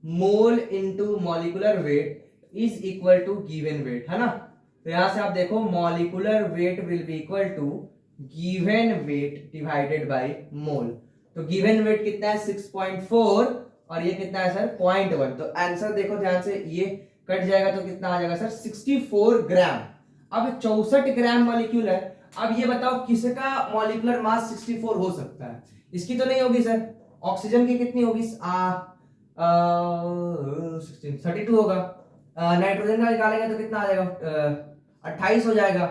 mole into molecular weight is equal to given weight, है ना। तो यहां से आप देखो molecular weight will be equal to given weight divided by mole. तो गिवन वेट कितना है 6.4 और ये कितना है सर 0.1। तो आंसर देखो ध्यान से, ये कट जाएगा तो कितना आ जाएगा सर 64 ग्राम। अब 64 ग्राम मॉलिक्यूल है। अब ये बताओ किसका मॉलिक्यूलर मास 64 हो सकता है? इसकी तो नहीं होगी सर। ऑक्सीजन की कितनी होगी? 32 होगा। नाइट्रोजन का निकालेंगे तो कितना आ जाएगा? 28 हो जाएगा।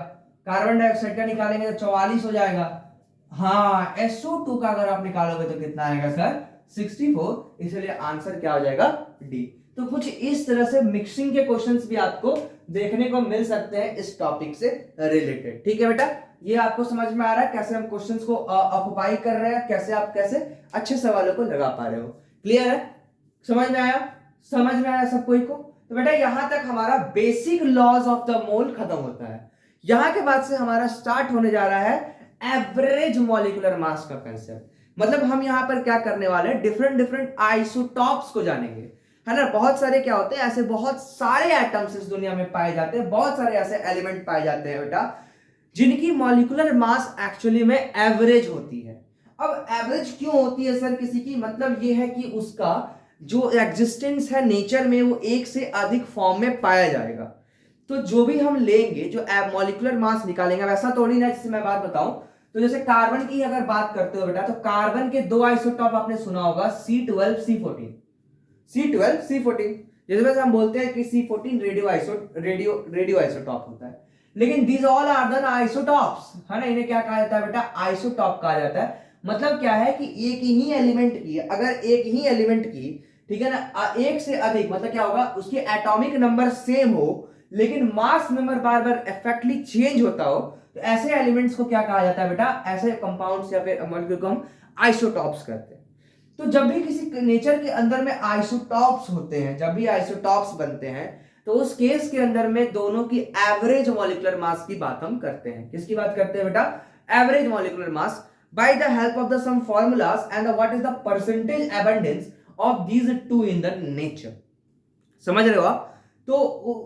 कार्बन डाइऑक्साइड का निकालेंगे तो 44 हो जाएगा। हाँ, SO2 का अगर आप निकालोगे तो कितना आएगा सर 64। इसलिए आंसर क्या हो जाएगा? डी। तो कुछ इस तरह से मिक्सिंग के क्वेश्चंस भी आपको देखने को मिल सकते हैं इस टॉपिक से रिलेटेड। ठीक है बेटा, ये आपको समझ में आ रहा है कैसे हम क्वेश्चंस को ऑक्युपाई कर रहे हैं, कैसे आप कैसे अच्छे सवालों को लगा पा रहे हो। क्लियर है? समझ में आया? समझ में आया सब कोई को? तो बेटा यहां तक हमारा basic laws of the mole खत्म होता है। यहां के बाद से हमारा स्टार्ट होने जा रहा है एवरेज मॉलिक्यूलर मास का कंसेप्ट। मतलब हम यहां पर क्या करने वाले हैं, डिफरेंट डिफरेंट आइसोटॉप्स को जानेंगे, है ना। बहुत सारे क्या होते हैं, ऐसे बहुत सारे एटम्स इस दुनिया में पाए जाते हैं, बहुत सारे ऐसे एलिमेंट पाए जाते हैं बेटा जिनकी मॉलिक्यूलर मास एक्चुअली में एवरेज होती है। अब एवरेज क्यों होती है सर किसी की? मतलब ये है कि उसका जो एग्जिस्टेंस है नेचर में वो एक से अधिक फॉर्म में पाया जाएगा। तो जो भी हम लेंगे, जो मॉलिक्यूलर मास निकालेंगे, वैसा थोड़ी ना, जैसे मैं बात बताऊं तो जैसे कार्बन की अगर बात करते हो बेटा, तो कार्बन के दो आइसोटॉप आपने सुना होगा, C12 C14। C12 C14 जैसे वैसे हम बोलते हैं कि C14 रेडियो आइसोटॉप होता है, लेकिन these all are the isotopes, है ना। इन्हें क्या कहा जाता है बेटा? आइसोटॉप कहा जाता है। मतलब क्या है कि एक ही एलिमेंट की, अगर एक ही एलिमेंट की, ठीक है ना, एक से अधिक, मतलब क्या होगा, उसकी एटॉमिक नंबर सेम हो लेकिन मास नंबर बार बार इफेक्टली चेंज होता हो, तो ऐसे एलिमेंट्स को क्या कहा जाता है बेटा? ऐसे कंपाउंड्स या फिर मॉलिक्यूल को हम आइसोटॉप्स कहते हैं। तो जब भी किसी नेचर के अंदर में आइसोटॉप्स होते हैं, जब भी आइसोटॉप्स बनते हैं, तो उस केस के अंदर में दोनों की एवरेज मॉलिक्यूलर मास की बात हम करते हैं। किसकी बात करते हैं बेटा? Average molecular mass by the help of the some formulas and what is the percentage abundance of these two in the nature। समझ रहे हो आप? तो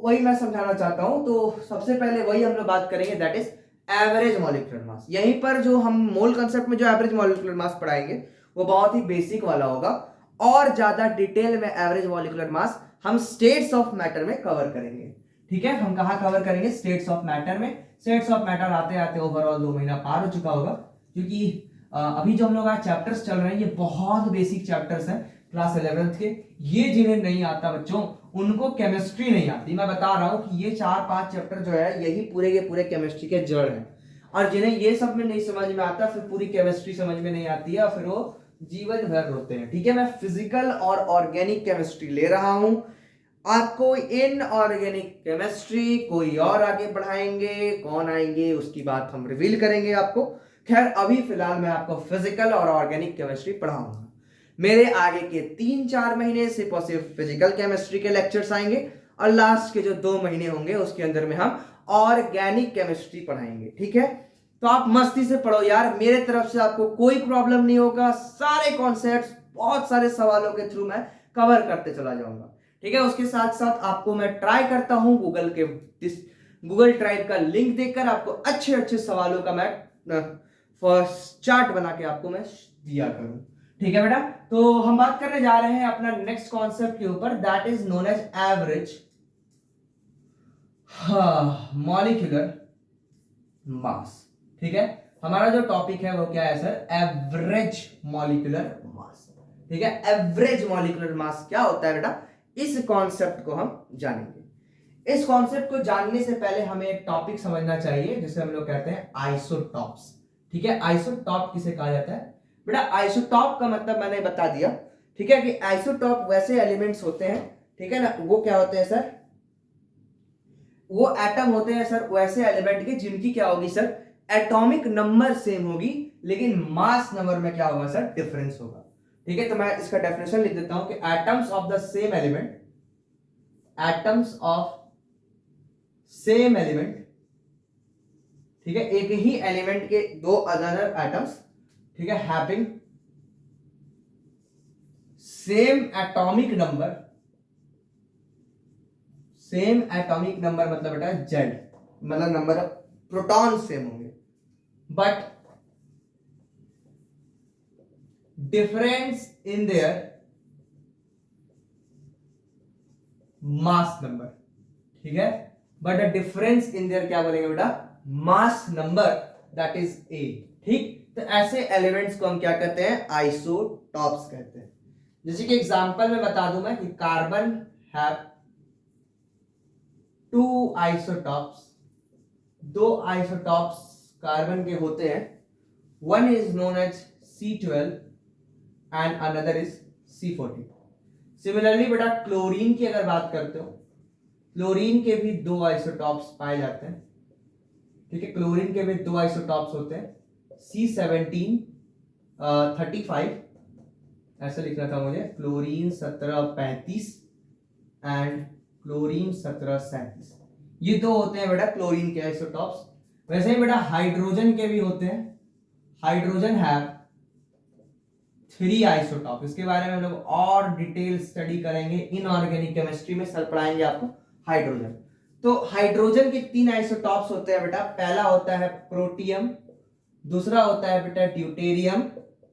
वही मैं समझाना चाहता हूं। तो सबसे पहले वही हम लोग बात करेंगे, दैट इज एवरेज मॉलिक्यूलर मास। यहीं पर जो हम मोल कंसेप्ट में जो एवरेज मॉलिक्यूलर मास पढ़ाएंगे वो बहुत ही बेसिक वाला होगा, और ज्यादा डिटेल में एवरेज मॉलिक्यूलर मास हम स्टेट्स ऑफ मैटर में कवर करेंगे। ठीक है, हम कहां कवर करेंगे? स्टेट्स ऑफ मैटर में। स्टेट्स ऑफ मैटर आते आते ओवरऑल 2 महीना पार हो चुका होगा, क्योंकि अभी जो हम लोग आज चैप्टर्स चल रहे हैं ये बहुत बेसिक चैप्टर्स हैं क्लास 11th के। ये जिन्हें नहीं आता बच्चों, उनको केमिस्ट्री नहीं आती। मैं बता रहा हूं कि ये 4-5 चैप्टर जो है यही पूरे के पूरे केमिस्ट्री के जड़ हैं, और जिन्हें ये सब में नहीं समझ में आता फिर पूरी केमिस्ट्री समझ में नहीं आती है, और फिर वो जीवन भर रोते हैं। ठीक है, मैं फिजिकल और ऑर्गेनिक केमिस्ट्री ले रहा हूं। आपको इन ऑर्गेनिक केमिस्ट्री कोई और आगे बढ़ाएंगे, कौन आएंगे उसकी बात हम रिवील करेंगे आपको। खैर अभी फिलहाल मैं आपको फिजिकल और ऑर्गेनिक केमिस्ट्री पढ़ाऊंगा। मेरे आगे के 3-4 महीने सिर्फ और सिर्फ फिजिकल केमिस्ट्री के लेक्चर्स आएंगे, और लास्ट के जो 2 महीने होंगे उसके अंदर में हम ऑर्गेनिक केमिस्ट्री पढ़ाएंगे। ठीक है, तो आप मस्ती से पढ़ो यार, मेरे तरफ से आपको कोई प्रॉब्लम नहीं होगा। सारे कॉन्सेप्ट्स बहुत सारे सवालों के थ्रू मैं कवर करते चला जाऊंगा। ठीक है, उसके साथ साथ आपको मैं ट्राई करता हूं गूगल ड्राइव का लिंक देकर आपको अच्छे अच्छे सवालों का मैं फर्स्ट चार्ट बना के आपको मैं दिया करूं। ठीक है बेटा, तो हम बात करने जा रहे हैं अपना नेक्स्ट कॉन्सेप्ट के ऊपर, that is known as average molecular mass. ठीक है, हमारा जो टॉपिक है वो क्या है सर? Average molecular mass. ठीक है, एवरेज मॉलिक्यूलर मास क्या होता है बेटा? इस कॉन्सेप्ट को हम जानेंगे। इस कॉन्सेप्ट को जानने से पहले हमें एक टॉपिक समझना चाहिए जिसे हम लोग कहते हैं आइसोटॉप्स। ठीक है, आइसोटॉप किसे कहा जाता है बेटा? आइसोटॉप का मतलब मैंने बता दिया। ठीक है, कि आइसोटॉप वैसे एलिमेंट्स होते हैं, ठीक है ना, वो क्या होते हैं सर? वो एटम होते हैं सर वैसे एलिमेंट के जिनकी क्या होगी सर? एटॉमिक नंबर सेम होगी, लेकिन मास नंबर में क्या होगा सर? डिफरेंस होगा। ठीक है, तो मैं इसका डेफिनेशन लिख देता हूं कि atoms of the same element, atoms of same element, ठीक है, एक ही एलिमेंट के दो अदर एटम्स, ठीक है, having same atomic number, same atomic number मतलब बेटा जेड, मतलब नंबर ऑफ प्रोटॉन सेम होंगे, but difference in their mass number, ठीक है, but the difference in their क्या बोलेंगे बेटा, mass number, that is a. ठीक, तो ऐसे एलिमेंट्स को हम क्या कहते हैं, आइसोटॉप्स कहते हैं। जैसे कि एग्जांपल में बता दूं मैं कि कार्बन हैव टू आइसोटॉप्स, दो आइसोटॉप्स कार्बन के होते हैं, one is known as C12 and another is C14। Similarly बेटा क्लोरीन की अगर बात करते हो, क्लोरीन के भी दो आइसोटॉप्स पाए जाते हैं, ठीक है, क्लोरीन के भी दो आइसोटॉप्स होते हैं, C17 35, ऐसा लिखना था मुझे, क्लोरीन 1735 एंड क्लोरीन 1737, ये दो होते हैं बेटा क्लोरीन के आइसोटॉप्स। वैसे ही बेटा हाइड्रोजन के भी होते हैं, हाइड्रोजन हैव 3 आइसोटॉप, इसके बारे में हम लोग और डिटेल स्टडी करेंगे इनऑर्गेनिक केमिस्ट्री में, सर पढ़ाएंगे आपको हाइड्रोजन। तो हाइड्रोजन के 3 आइसोटॉप्स होते हैं बेटा, पहला होता है प्रोटियम, दूसरा होता है बेटा ड्यूटेरियम,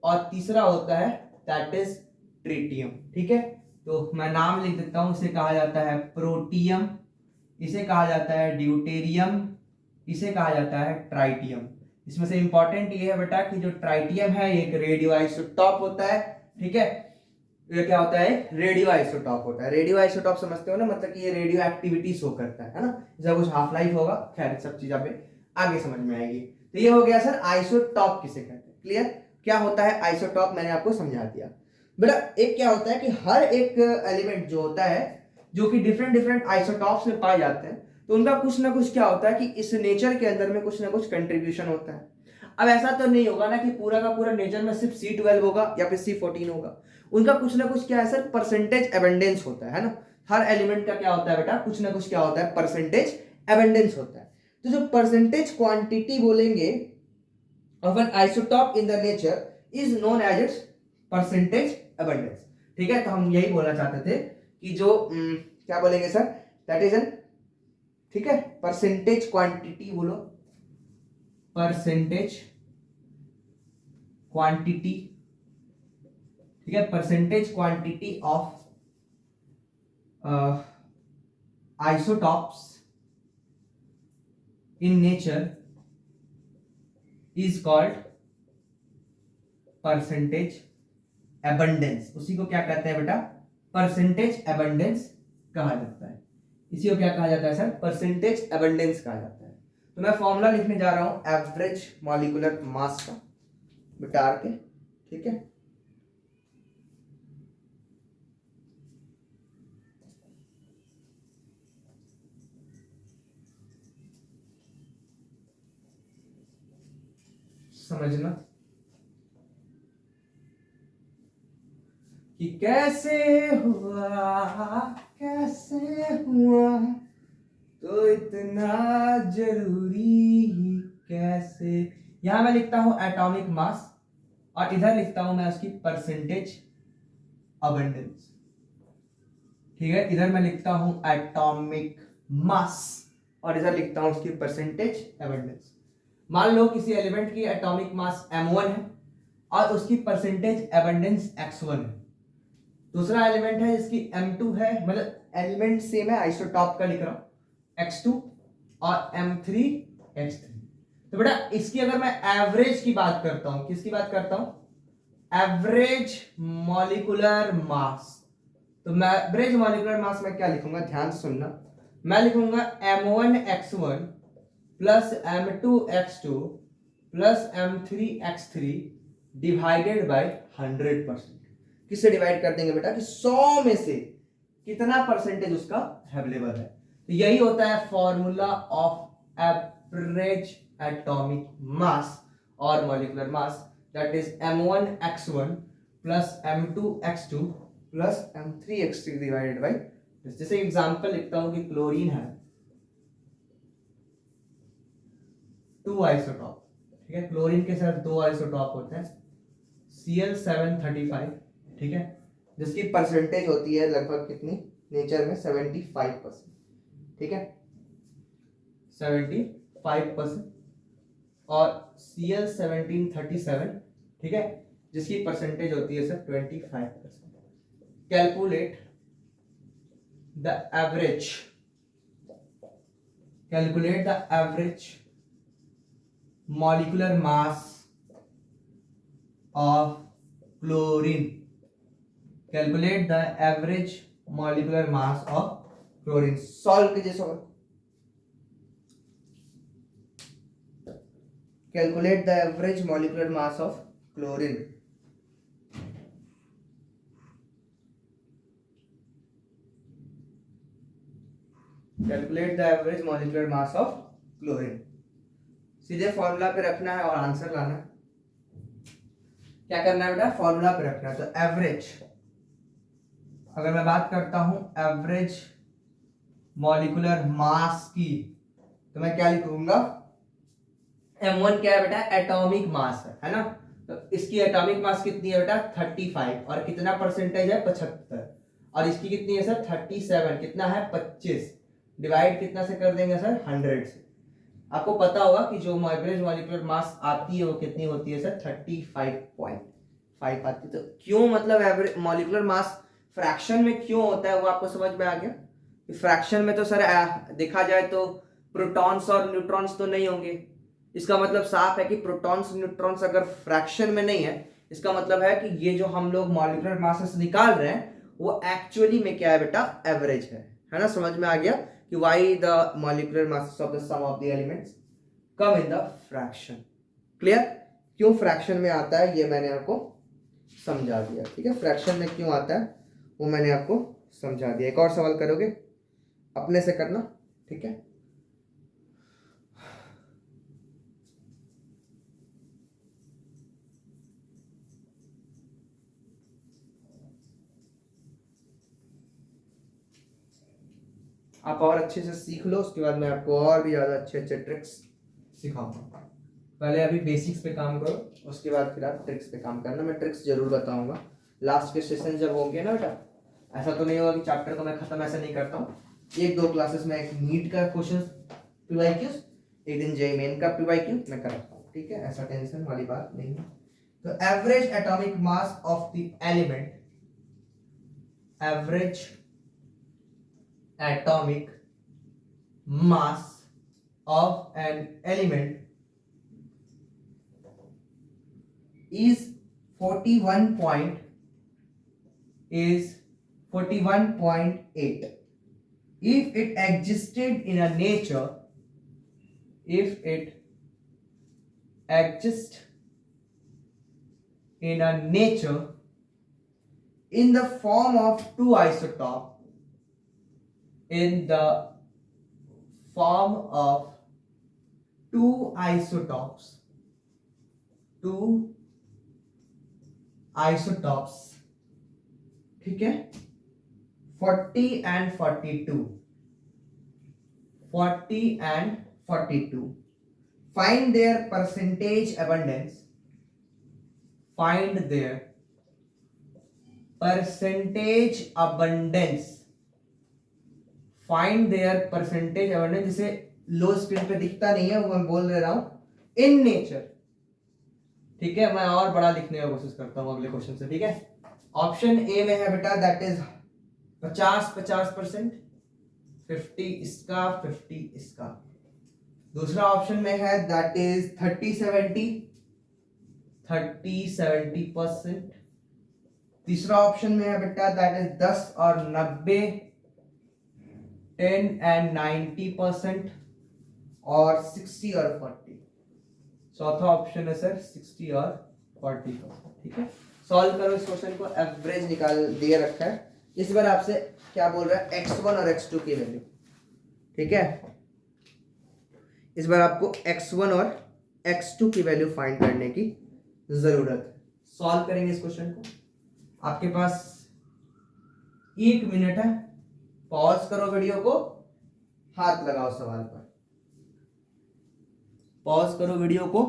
और तीसरा होता है दैट इज ट्रिटियम। ठीक है, तो मैं नाम लिख देता हूं, इसे कहा जाता है प्रोटियम, इसे कहा जाता है ड्यूटेरियम, इसे कहा जाता है ट्राइटियम। इसमें से इंपॉर्टेंट ये है बेटा कि जो ट्राइटियम है ये एक रेडियो आइसोटॉप होता है, ठीक है, ये क्या होता है, रेडियो आइसोटॉप होता है। रेडियो आइसोटॉप समझते हो ना, मतलब कि ये रेडियो एक्टिविटी शो करता है ना, जब कुछ हाफ लाइफ होगा, खैर सब चीज पे आगे समझ में आएगी। तो ये हो गया सर आइसोटॉप किसे कहते हैं, क्लियर, क्या होता है आइसोटॉप, मैंने आपको समझा दिया। बेटा एक क्या होता है कि हर एक एलिमेंट जो होता है, जो कि डिफरेंट डिफरेंट आइसोटॉप्स में पाए जाते हैं, तो उनका कुछ ना कुछ क्या होता है कि इस नेचर के अंदर में कुछ ना कुछ कंट्रीब्यूशन होता है। अब ऐसा तो नहीं होगा ना कि पूरा का पूरा नेचर में सिर्फ C12 होगा या फिर C14 होगा, उनका कुछ ना कुछ क्या है सर, परसेंटेज एबंडेंस होता है ना। हर एलिमेंट का क्या होता है बेटा, कुछ ना कुछ क्या होता है, परसेंटेज एबंडेंस होता है। तो जो परसेंटेज क्वांटिटी बोलेंगे of an isotope in the nature is known as its percentage abundance. ठीक है, तो हम यही बोलना चाहते थे कि जो क्या बोलेंगे सर, दैट इज एन, ठीक है, परसेंटेज क्वांटिटी बोलो, परसेंटेज क्वांटिटी, ठीक है, percentage quantity of isotopes in nature is called percentage abundance. उसी को क्या कहते हैं बेटा, परसेंटेज एबंडेंस कहा जाता है। इसी को क्या कहा जाता है सर, परसेंटेज एबंडेंस कहा जाता है। तो मैं फॉर्मूला लिखने जा रहा हूं एवरेज मॉलिक्यूलर मास का, बिटार के, ठीक है, समझना कि कैसे हुआ तो इतना जरूरी कैसे। यहां मैं लिखता हूं एटॉमिक मास और इधर लिखता हूं मैं उसकी परसेंटेज अबंडेंस, ठीक है, इधर मैं लिखता हूं एटॉमिक मास और इधर लिखता हूं उसकी परसेंटेज अबंडेंस। मान लो किसी एलिमेंट की एटॉमिक मास m1 है और उसकी परसेंटेज एबंडेंस x1 है। दूसरा एलिमेंट है जिसकी m2 है, मतलब एलिमेंट सेम है, आइसोटॉप का लिख रहा हूं, x2 और m3 x3। तो बेटा इसकी अगर मैं एवरेज की बात करता हूं, किसकी बात करता हूं, एवरेज मॉलिक्यूलर मास, तो मैं एवरेज मॉलिक्यूलर मास में क्या लिखूंगा, ध्यान से सुनना, मैं लिखूंगा m1x1 plus m2x2 plus m3x3 divided bye 100%। किससे डिवाइड कर देंगे बेटा कि 100 में से कितना परसेंटेज उसका अवेलेबल है। तो यही होता है formula of average atomic mass और molecular mass, that is m1x1 plus m2x2 plus m3x3 divided by, जैसे एग्जांपल लिखता हूं कि क्लोरीन है 2 आइसोटॉप, ठीक है, क्लोरीन के साथ 2 आइसोटॉप होते हैं Cl735, ठीक है, जिसकी परसेंटेज होती है लगभग कितनी नेचर में 75%, ठीक है, 75%, और Cl 1737, ठीक है, जिसकी परसेंटेज होती है sir 25%। Calculate the average, calculate the average molecular mass of chlorine, calculate the average molecular mass of chlorine. Solve कीजिए सवाल। Calculate the average molecular mass of chlorine. Calculate the average molecular mass of chlorine. सीधे फॉर्मूला पे रखना है और आंसर लाना है। क्या करना है बेटा? फॉर्मूला पे रखना है। तो एवरेज, अगर मैं बात करता हूं एवरेज मॉलिक्यूलर मास की, तो मैं क्या लिखूंगा? M1 क्या है बेटा? एटॉमिक मास है ना। तो इसकी एटॉमिक मास कितनी है बेटा? 35, और कितना परसेंटेज है? 75, और इसकी कितनी है सर? 37, कितना है? 25, डिवाइड कितना से कर देंगे सर? 100 से। आपको पता होगा कि जो एवरेज मॉलिक्यूलर मास आती है वो कितनी होती है सर? 35.5 आती है। तो क्यों, मतलब एवरेज मॉलिक्यूलर मास फ्रैक्शन में क्यों होता है वो आपको समझ में आ गया? फ्रैक्शन में तो सर देखा जाए तो प्रोटॉन्स और न्यूट्रॉन्स तो नहीं होंगे। इसका मतलब साफ है कि प्रोटॉन्स न्यूट्रॉन्स अगर फ्रैक्शन में नहीं है, इसका मतलब है कि ये जो हम लोग मॉलिक्यूलर मासेस निकाल रहे हैं वो एक्चुअली में क्या है बेटा? एवरेज है ना। समझ में आ गया कि why the molecular masses of the some of the elements come in the fraction. Clear? क्यों फ्रैक्शन में आता है ये मैंने आपको समझा दिया, ठीक है। फ्रैक्शन में क्यों आता है वो मैंने आपको समझा दिया। एक और सवाल करोगे? अपने से करना, ठीक है। आप और अच्छे से सीख लो, उसके बाद मैं आपको और भी ज़्यादा अच्छे अच्छे ट्रिक्स सिखाऊंगा। पहले अभी बेसिक्स पे काम करो, उसके बाद फिर आप ट्रिक्स पे काम करना। मैं ट्रिक्स जरूर बताऊंगा लास्ट के सेशन जब होंगे ना बेटा। ऐसा तो नहीं होगा कि चैप्टर को मैं खत्म ऐसे नहीं करता हूँ। 1-2 क्लासेस में एक नीट का क्वेश्चन PYQ, एक दिन JEE मेन का PYQ मैं कराता हूँ, ठीक है। ऐसा टेंशन वाली बात नहीं है। तो average atomic mass of the element, average atomic mass of an element is 41.8. If it existed in a nature, if it exists in a nature in the form of two isotopes, in the form of two isotopes, ठीक है, 40 and 42, 40 and 42. Find their percentage abundance, find their percentage abundance, find their percentage awareness, जिसे लो स्क्रीन पे दिखता नहीं है वो मैं बोल दे रहा हूं, इन नेचर, ठीक है। मैं और बड़ा लिखने का कोशिश करता हूं अगले क्वेश्चन से, ठीक है। ऑप्शन ए में है बेटा दैट इज 50% 50 इसका 50 इसका। दूसरा ऑप्शन में है दैट इज 30-70% तीसरा ऑप्शन में है बेटा दैट इज 10 और 90, 10 and 90%, और 60 और 40। चौथा ऑप्शन है सर 60 और 40%, ठीक है। सॉल्व करो इस क्वेश्चन को। एवरेज निकाल दिए रखा है। इस बार आपसे क्या बोल रहा है? x1 और x2 की वैल्यू, ठीक है। इस बार आपको x1 और x2 की वैल्यू फाइंड करने की जरूरत है। सॉल्व करेंगे इस क्वेश्चन को। आपके पास 1 मिनट है। पॉज करो वीडियो को, हाथ लगाओ सवाल पर। पॉज करो वीडियो को,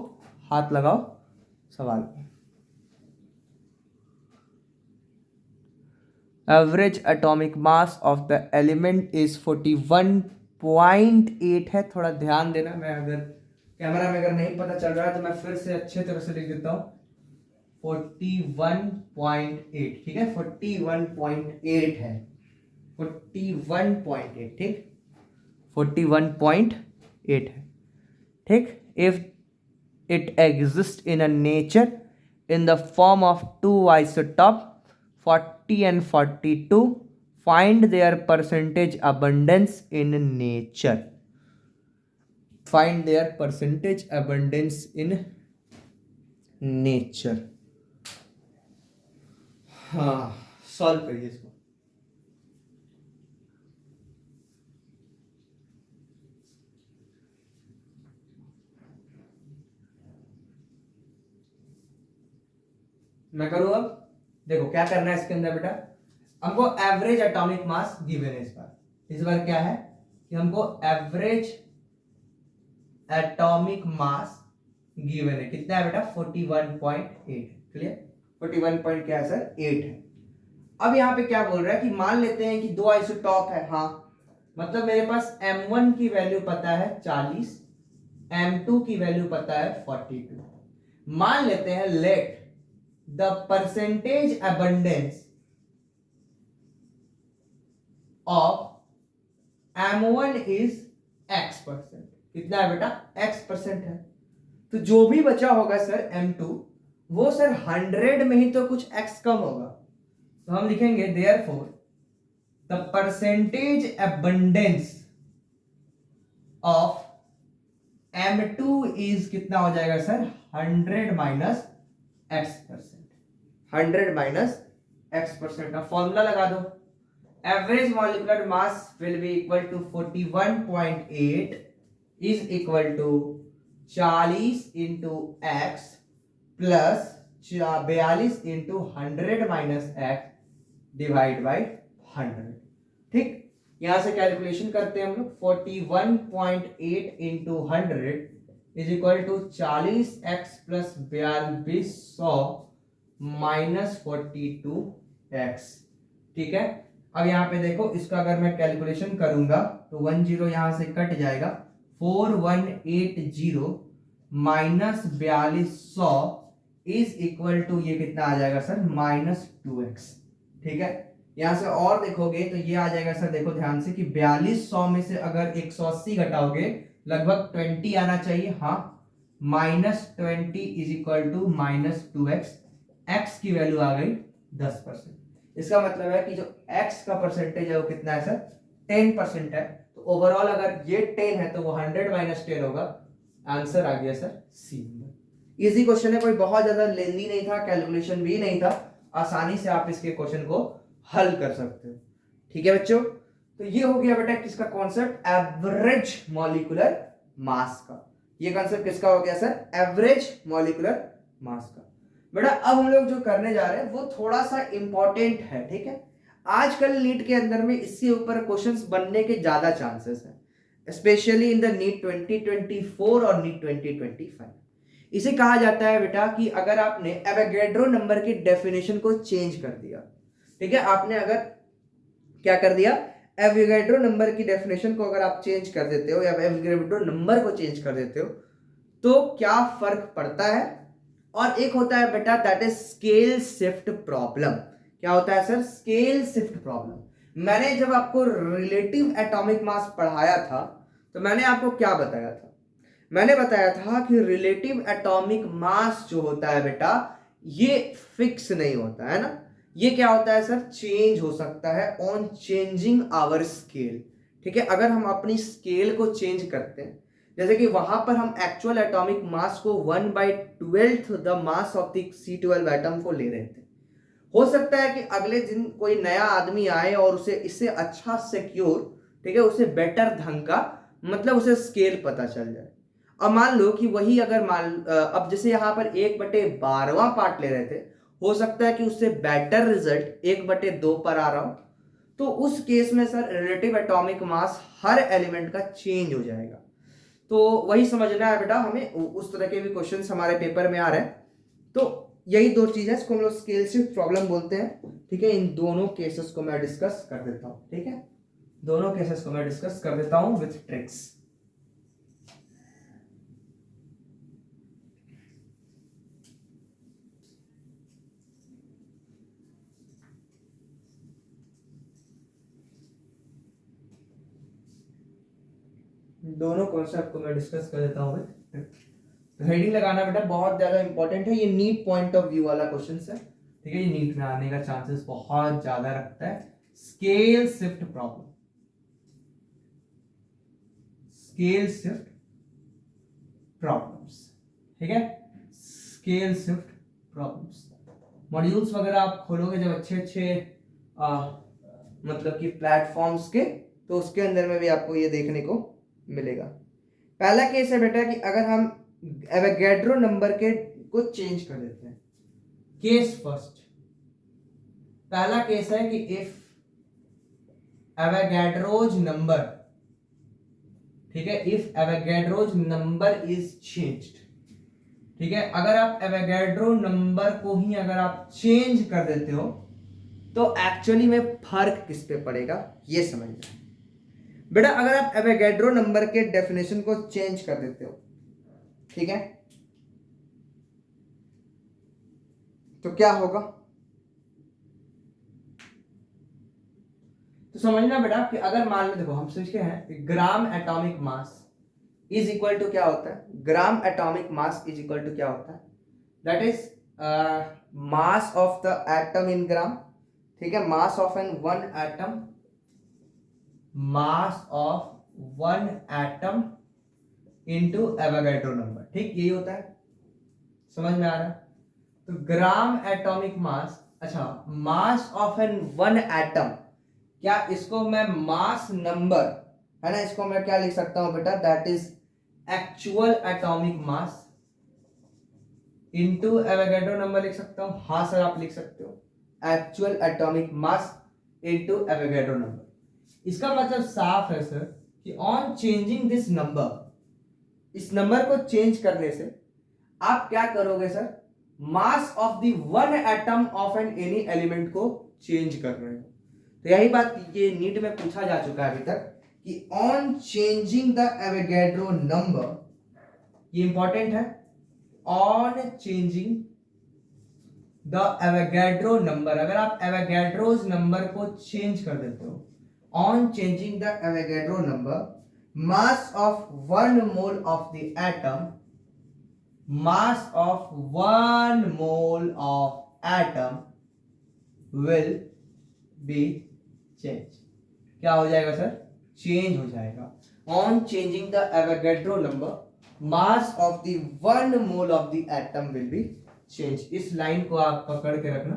हाथ लगाओ सवाल पर। Average atomic mass of the element is 41 41.8 है, थोड़ा ध्यान देना। मैं अगर कैमरा में अगर नहीं पता चल रहा है तो मैं फिर से अच्छे तरह से लिख देता हूँ 41.8, ठीक है, 41.8 है, 41.8, ठीक, 41.8 है, ठीक। If it exists in a nature in the form of two isotope 40 and 42, find their percentage abundance in nature, find their percentage abundance in nature। हाँ, सॉल्व करिए इसको। मैं करूं अब। देखो क्या करना है इसके अंदर बेटा, हमको एवरेज एटॉमिक मास गिवन है इस बार क्या है कि हमको एवरेज एटॉमिक मास गिवन है, कितना है बेटा 41.8, क्लियर, 41 पॉइंट क्या है सर 8 है। अब यहाँ पे क्या बोल रहा है कि मान लेते हैं कि दो आइसोटॉप है, हाँ, मतलब मेरे पास M1 की वैल्यू पता है 40, M2 की वैल्यू पता है 42। मान लेते हैं late the percentage abundance of M1 is X%, कितना है बेटा X% है। तो जो भी बचा होगा सर M2 वो सर 100 में ही तो कुछ X कम होगा, तो हम लिखेंगे therefore the percentage abundance of M2 is कितना हो जाएगा sir 100 minus X%, 100 minus X%। का फॉर्मूला लगा दो, average molecular mass will be equal to 41.8 is equal to 40 into x plus 42 into 100 minus x divide by 100, ठीक। यहां से कैलकुलेशन करते हैं हम लोग, 41.8 into 100 is equal to 40x plus 4200 minus 42x, ठीक है। अब यहाँ पे देखो इसका अगर मैं कैलकुलेशन करूंगा तो 10 यहां से कट जाएगा, 4180 माइनस 4200 इज इक्वल टू ये कितना आ जाएगा सर माइनस 2x, ठीक है। यहां से और देखोगे तो ये आ जाएगा सर, देखो ध्यान से कि 4200 में से अगर 180 घटाओगे लगभग 20 आना चाहिए, हाँ, minus 20 is equal to minus 2x, x की वैल्यू आ गई 10%। इसका मतलब है कि जो x का परसेंटेज है वो कितना है सर 10% है। तो ओवरऑल अगर ये 10 है तो वो 100 माइनस 10 होगा, आंसर आ गया सर सी। इजी क्वेश्चन है, कोई बहुत ज्यादा लेंदी नहीं था, कैलकुलेशन भी नहीं था, आसानी से आप इसके क्वेश्चन को हल कर सकते हो, ठीक है बच्चों। तो ये हो गया बेटा किसका कॉन्सेप्ट, एवरेज मॉलिक्यूलर मास का। ये कॉन्सेप्ट किसका हो गया सर, एवरेज मॉलिक्यूलर मास का। बेटा अब हम लोग जो करने जा रहे हैं वो थोड़ा सा इंपॉर्टेंट है, ठीक है। आजकल नीट के अंदर में इसके ऊपर क्वेश्चंस बनने के ज्यादा चांसेस हैं, स्पेशली इन द नीट 2024 और नीट 2025। इसे कहा जाता है बेटा कि अगर आपने एवोगैड्रो नंबर की डेफिनेशन को चेंज कर दिया, ठीक है, आपने अगर क्या कर दिया, एवोगैड्रो नंबर की डेफिनेशन को अगर आप चेंज कर देते हो या एवोगैड्रो नंबर को चेंज कर देते हो तो क्या फर्क पड़ता है। और एक होता है बेटा that is scale shift problem. क्या होता है सर, स्केल शिफ्ट प्रॉब्लम। मैंने जब आपको रिलेटिव एटॉमिक मास पढ़ाया था तो मैंने आपको क्या बताया था, मैंने बताया था कि रिलेटिव एटॉमिक मास जो होता है बेटा ये फिक्स नहीं होता है ना, ये क्या होता है सर, चेंज हो सकता है ऑन चेंजिंग आवर स्केल, ठीक है। अगर हम अपनी स्केल को चेंज करते हैं, जैसे कि वहां पर हम एक्चुअल एटॉमिक मास को 1/12 the mass of the C12 atom को ले रहे थे, हो सकता है कि अगले दिन कोई नया आदमी आए और उसे इससे अच्छा सिक्योर, ठीक है, उसे बेटर ढंग का मतलब उसे स्केल पता चल जाए। अब मान लो कि वही अगर अब जैसे यहाँ पर 1/12वां पार्ट ले रहे थे, हो सकता है कि उससे बेटर रिजल्ट 1/2 पर आ रहा हो, तो उस केस में सर रिलेटिव एटॉमिक मास हर एलिमेंट का चेंज हो जाएगा। तो वही समझना है बेटा हमें, उस तरह के भी क्वेश्चंस हमारे पेपर में आ रहे हैं। तो यही दो चीज है, इसको हम लोग स्केल शिफ्ट प्रॉब्लम बोलते हैं, ठीक है। इन दोनों केसेस को मैं डिस्कस कर देता हूं, ठीक है। दोनों केसेस को मैं डिस्कस कर देता हूं विथ ट्रिक्स। दोनों कॉन्सेप्ट को मैं डिस्कस कर देता हूं विथ, तो हेडिंग लगाना बेटा बहुत ज्यादा इंपॉर्टेंट है। ये नीट पॉइंट ऑफ व्यू वाला क्वेश्चन है, ठीक है, ये नीट में आने का चांसेस बहुत ज्यादा रखता है। Scale shift problem, scale shift problems, ठीक है, स्केल शिफ्ट प्रॉब्लम्स। मॉड्यूल्स वगैरह आप खोलोगे जब अच्छे अच्छे मतलब कि प्लेटफॉर्म्स के, तो उसके अंदर में भी आपको ये देखने को मिलेगा। पहला केस है बेटा कि अगर हम एवोगैड्रो नंबर के को चेंज कर देते हैं। केस फर्स्ट, पहला केस है कि इफ एवोगैड्रोज नंबर, ठीक है, if Avogadro's number is changed, ठीक है, अगर आप एवोगैड्रो नंबर को ही अगर आप चेंज कर देते हो तो एक्चुअली में फर्क किस पे पड़ेगा ये समझना बेटा। अगर आप एवोगैड्रो नंबर के डेफिनेशन को चेंज कर देते हो, ठीक है, तो क्या होगा, तो समझना बेटा कि अगर मान लो, देखो हम सोचते हैं gram atomic mass is equal to क्या होता है, gram atomic mass is equal to क्या होता है, that is mass of the atom in gram, ठीक है, mass of an one atom, mass of one atom into Avogadro number, ठीक, यही होता है, समझ में आ रहा है। तो ग्राम एटॉमिक मास, अच्छा, mass of an one atom, क्या इसको मैं मास नंबर, है ना, इसको मैं क्या लिख सकता हूं बेटा, that is actual atomic mass into Avogadro number लिख सकता हूं। हाँ सर आप लिख सकते हो, actual atomic mass into Avogadro number. इसका मतलब साफ है सर कि ऑन चेंजिंग दिस नंबर, इस नंबर को चेंज करने से आप क्या करोगे sir, mass of the one atom of an any element को चेंज कर रहे हो। तो यही बात ये नीट में पूछा जा चुका है अभी तक कि on changing the Avogadro number, ये इंपॉर्टेंट है, on changing the Avogadro number, अगर आप एवोगैड्रोज नंबर को चेंज कर देते हो, on changing the Avogadro number, mass of one mole of the atom, mass of one mole of atom will be changed, क्या हो जाएगा सर, चेंज हो जाएगा। on changing the Avogadro number, mass of the one mole of the atom will be changed। इस लाइन को आप पकड़ के रखना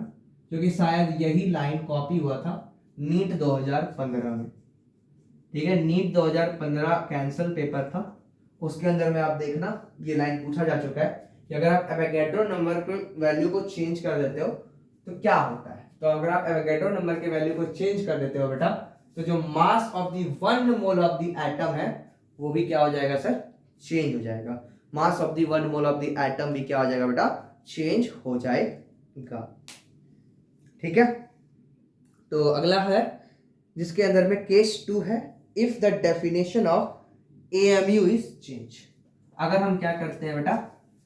क्योंकि शायद यही लाइन कॉपी हुआ था नीट 2015 में, ठीक है, नीट 2015 कैंसल पेपर था, उसके अंदर में आप देखना ये लाइन पूछा जा चुका है कि अगर आप एवोगैड्रो नंबर के वैल्यू को चेंज कर देते हो तो क्या होता है। तो अगर आप एवोगैड्रो नंबर के वैल्यू को चेंज कर देते हो बेटा, तो जो मास of the one mole of the atom है वो भी क्या हो जाएगा सर, चेंज हो जाएगा। मास of the one mole of the atom भी क्या हो जाएगा बेटा, चेंज हो जाएगा, ठीक है। तो अगला है जिसके अंदर में केस 2 है, if the definition of AMU is change. अगर हम क्या करते हैं बेटा,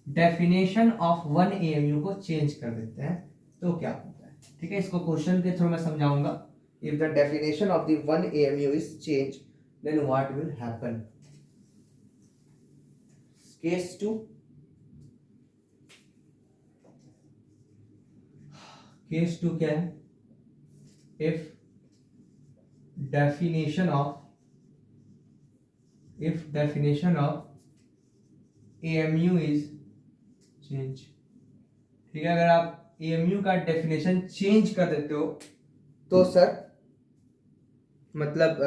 डेफिनेशन ऑफ वन AMU को चेंज कर देते हैं तो क्या होता है, ठीक है, इसको क्वेश्चन के थ्रू मैं समझाऊंगा। If the definition of the one AMU is change then what will happen. Case 2, case 2 क्या है, if definition of AMU is change, ठीक है, अगर आप AMU का डेफिनेशन चेंज कर देते हो तो सर मतलब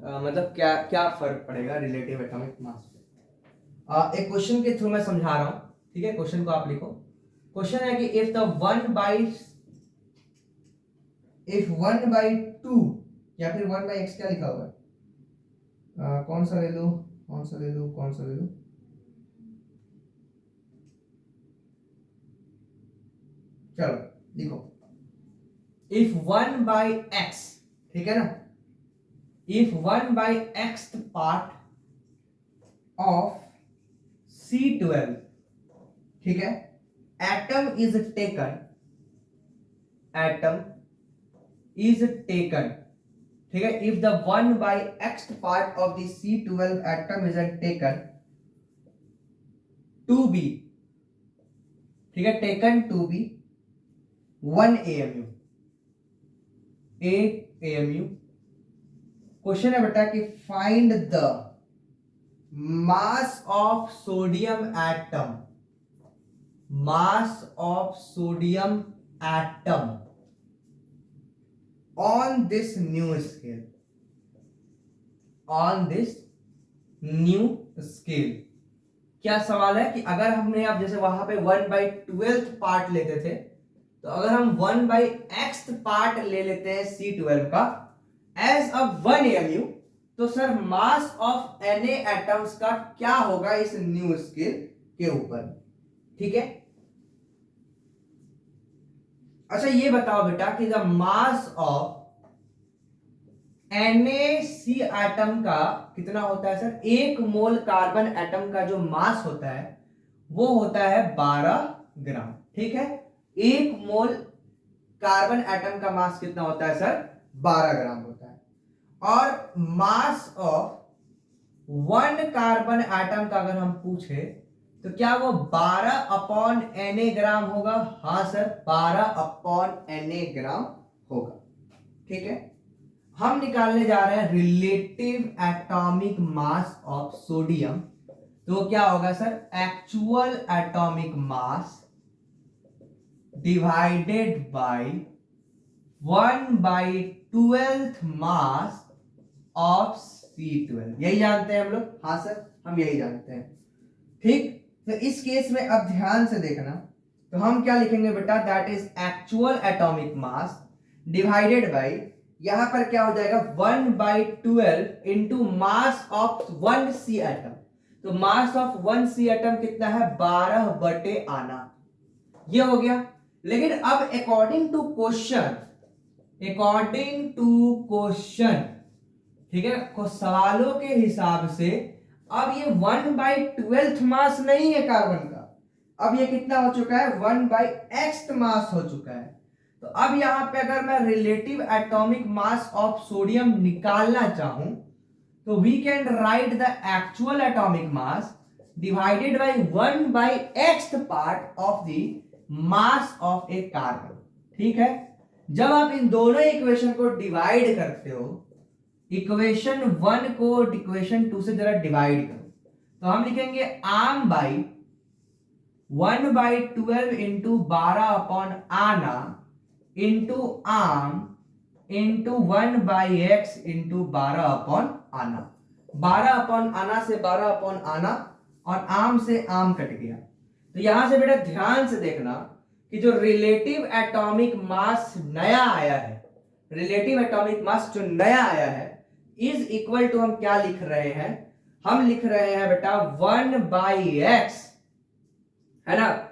मतलब क्या क्या फर्क पड़ेगा रिलेटिव एटॉमिक मास पे। एक क्वेश्चन के थ्रू मैं समझा रहा हूं, ठीक है, क्वेश्चन को आप लिखो। क्वेश्चन है कि इफ 1/2 या फिर 1/x क्या लिखा हुआ है, कौन सा ले लो, कौन सा ले लो, कौन सा ले लो, चलो लिखो, इफ 1/x, ठीक है ना, if 1/x part of C12, ठीक है, atom is taken, ठीक है, if the 1/x part of the C12 atom is taken to be, ठीक है, taken to be 1 AMU, question है बेटा कि find the mass of sodium atom, on this new scale, क्या सवाल है कि अगर हमने अब जैसे वहां पे 1/12 पार्ट लेते थे, तो अगर हम 1/x पार्ट ले लेते हैं C12 का एज अ 1 AMU, तो sir mass of Na atoms का क्या होगा इस न्यू स्केल के ऊपर, ठीक है। अच्छा ये बताओ बेटा कि the mass of NaC atom का कितना होता है सर, 1 मोल कार्बन एटम का जो मास होता है वो होता है 12 ग्राम, ठीक है। 1 मोल कार्बन एटम का मास कितना होता है सर, 12 ग्राम होता है। और मास ऑफ 1 कार्बन एटम का अगर हम पूछे तो क्या वो 12/Na ग्राम होगा, हाँ सर 12/Na ग्राम होगा, ठीक है। हम निकालने जा रहे हैं relative atomic mass of sodium, तो क्या होगा sir, actual atomic mass divided bye 1/12th mass of C12, यही जानते हैं हम लोग, हाँ सर हम यही जानते हैं, ठीक। तो इस केस में अब ध्यान से देखना, तो हम क्या लिखेंगे बेटा, that is actual atomic mass divided bye, यहां पर क्या हो जाएगा 1/12 into mass of 1C atom, तो मास ऑफ 1C एटम कितना है, 12/आना, ये हो गया। लेकिन अब अकॉर्डिंग टू क्वेश्चन, ठीक है, सवालों के हिसाब से अब ये 1/12 मास नहीं है कार्बन का, अब ये कितना हो चुका है, 1/x मास हो चुका है। तो अब यहां पे अगर मैं relative atomic mass of sodium निकालना चाहूं, तो we can write the actual atomic mass divided by 1/x part of the mass of a carbon, ठीक है। जब आप इन दोनों इक्वेशन को डिवाइड करते हो, इक्वेशन 1 को इक्वेशन 2 से जरा डिवाइड करो, तो हम लिखेंगे आम बाई 1/12 इंटू 12/आना इंटू आम इंटू 1/x इंटू 12/आना, 12/आना से 12/आना और आम से आम कट गया। तो यहां से बेटा ध्यान से देखना कि जो रिलेटिव एटॉमिक मास नया आया है, रिलेटिव एटॉमिक मास जो नया आया है इज इक्वल टू, हम क्या लिख रहे हैं, हम लिख रहे हैं बेटा 1/x, है ना,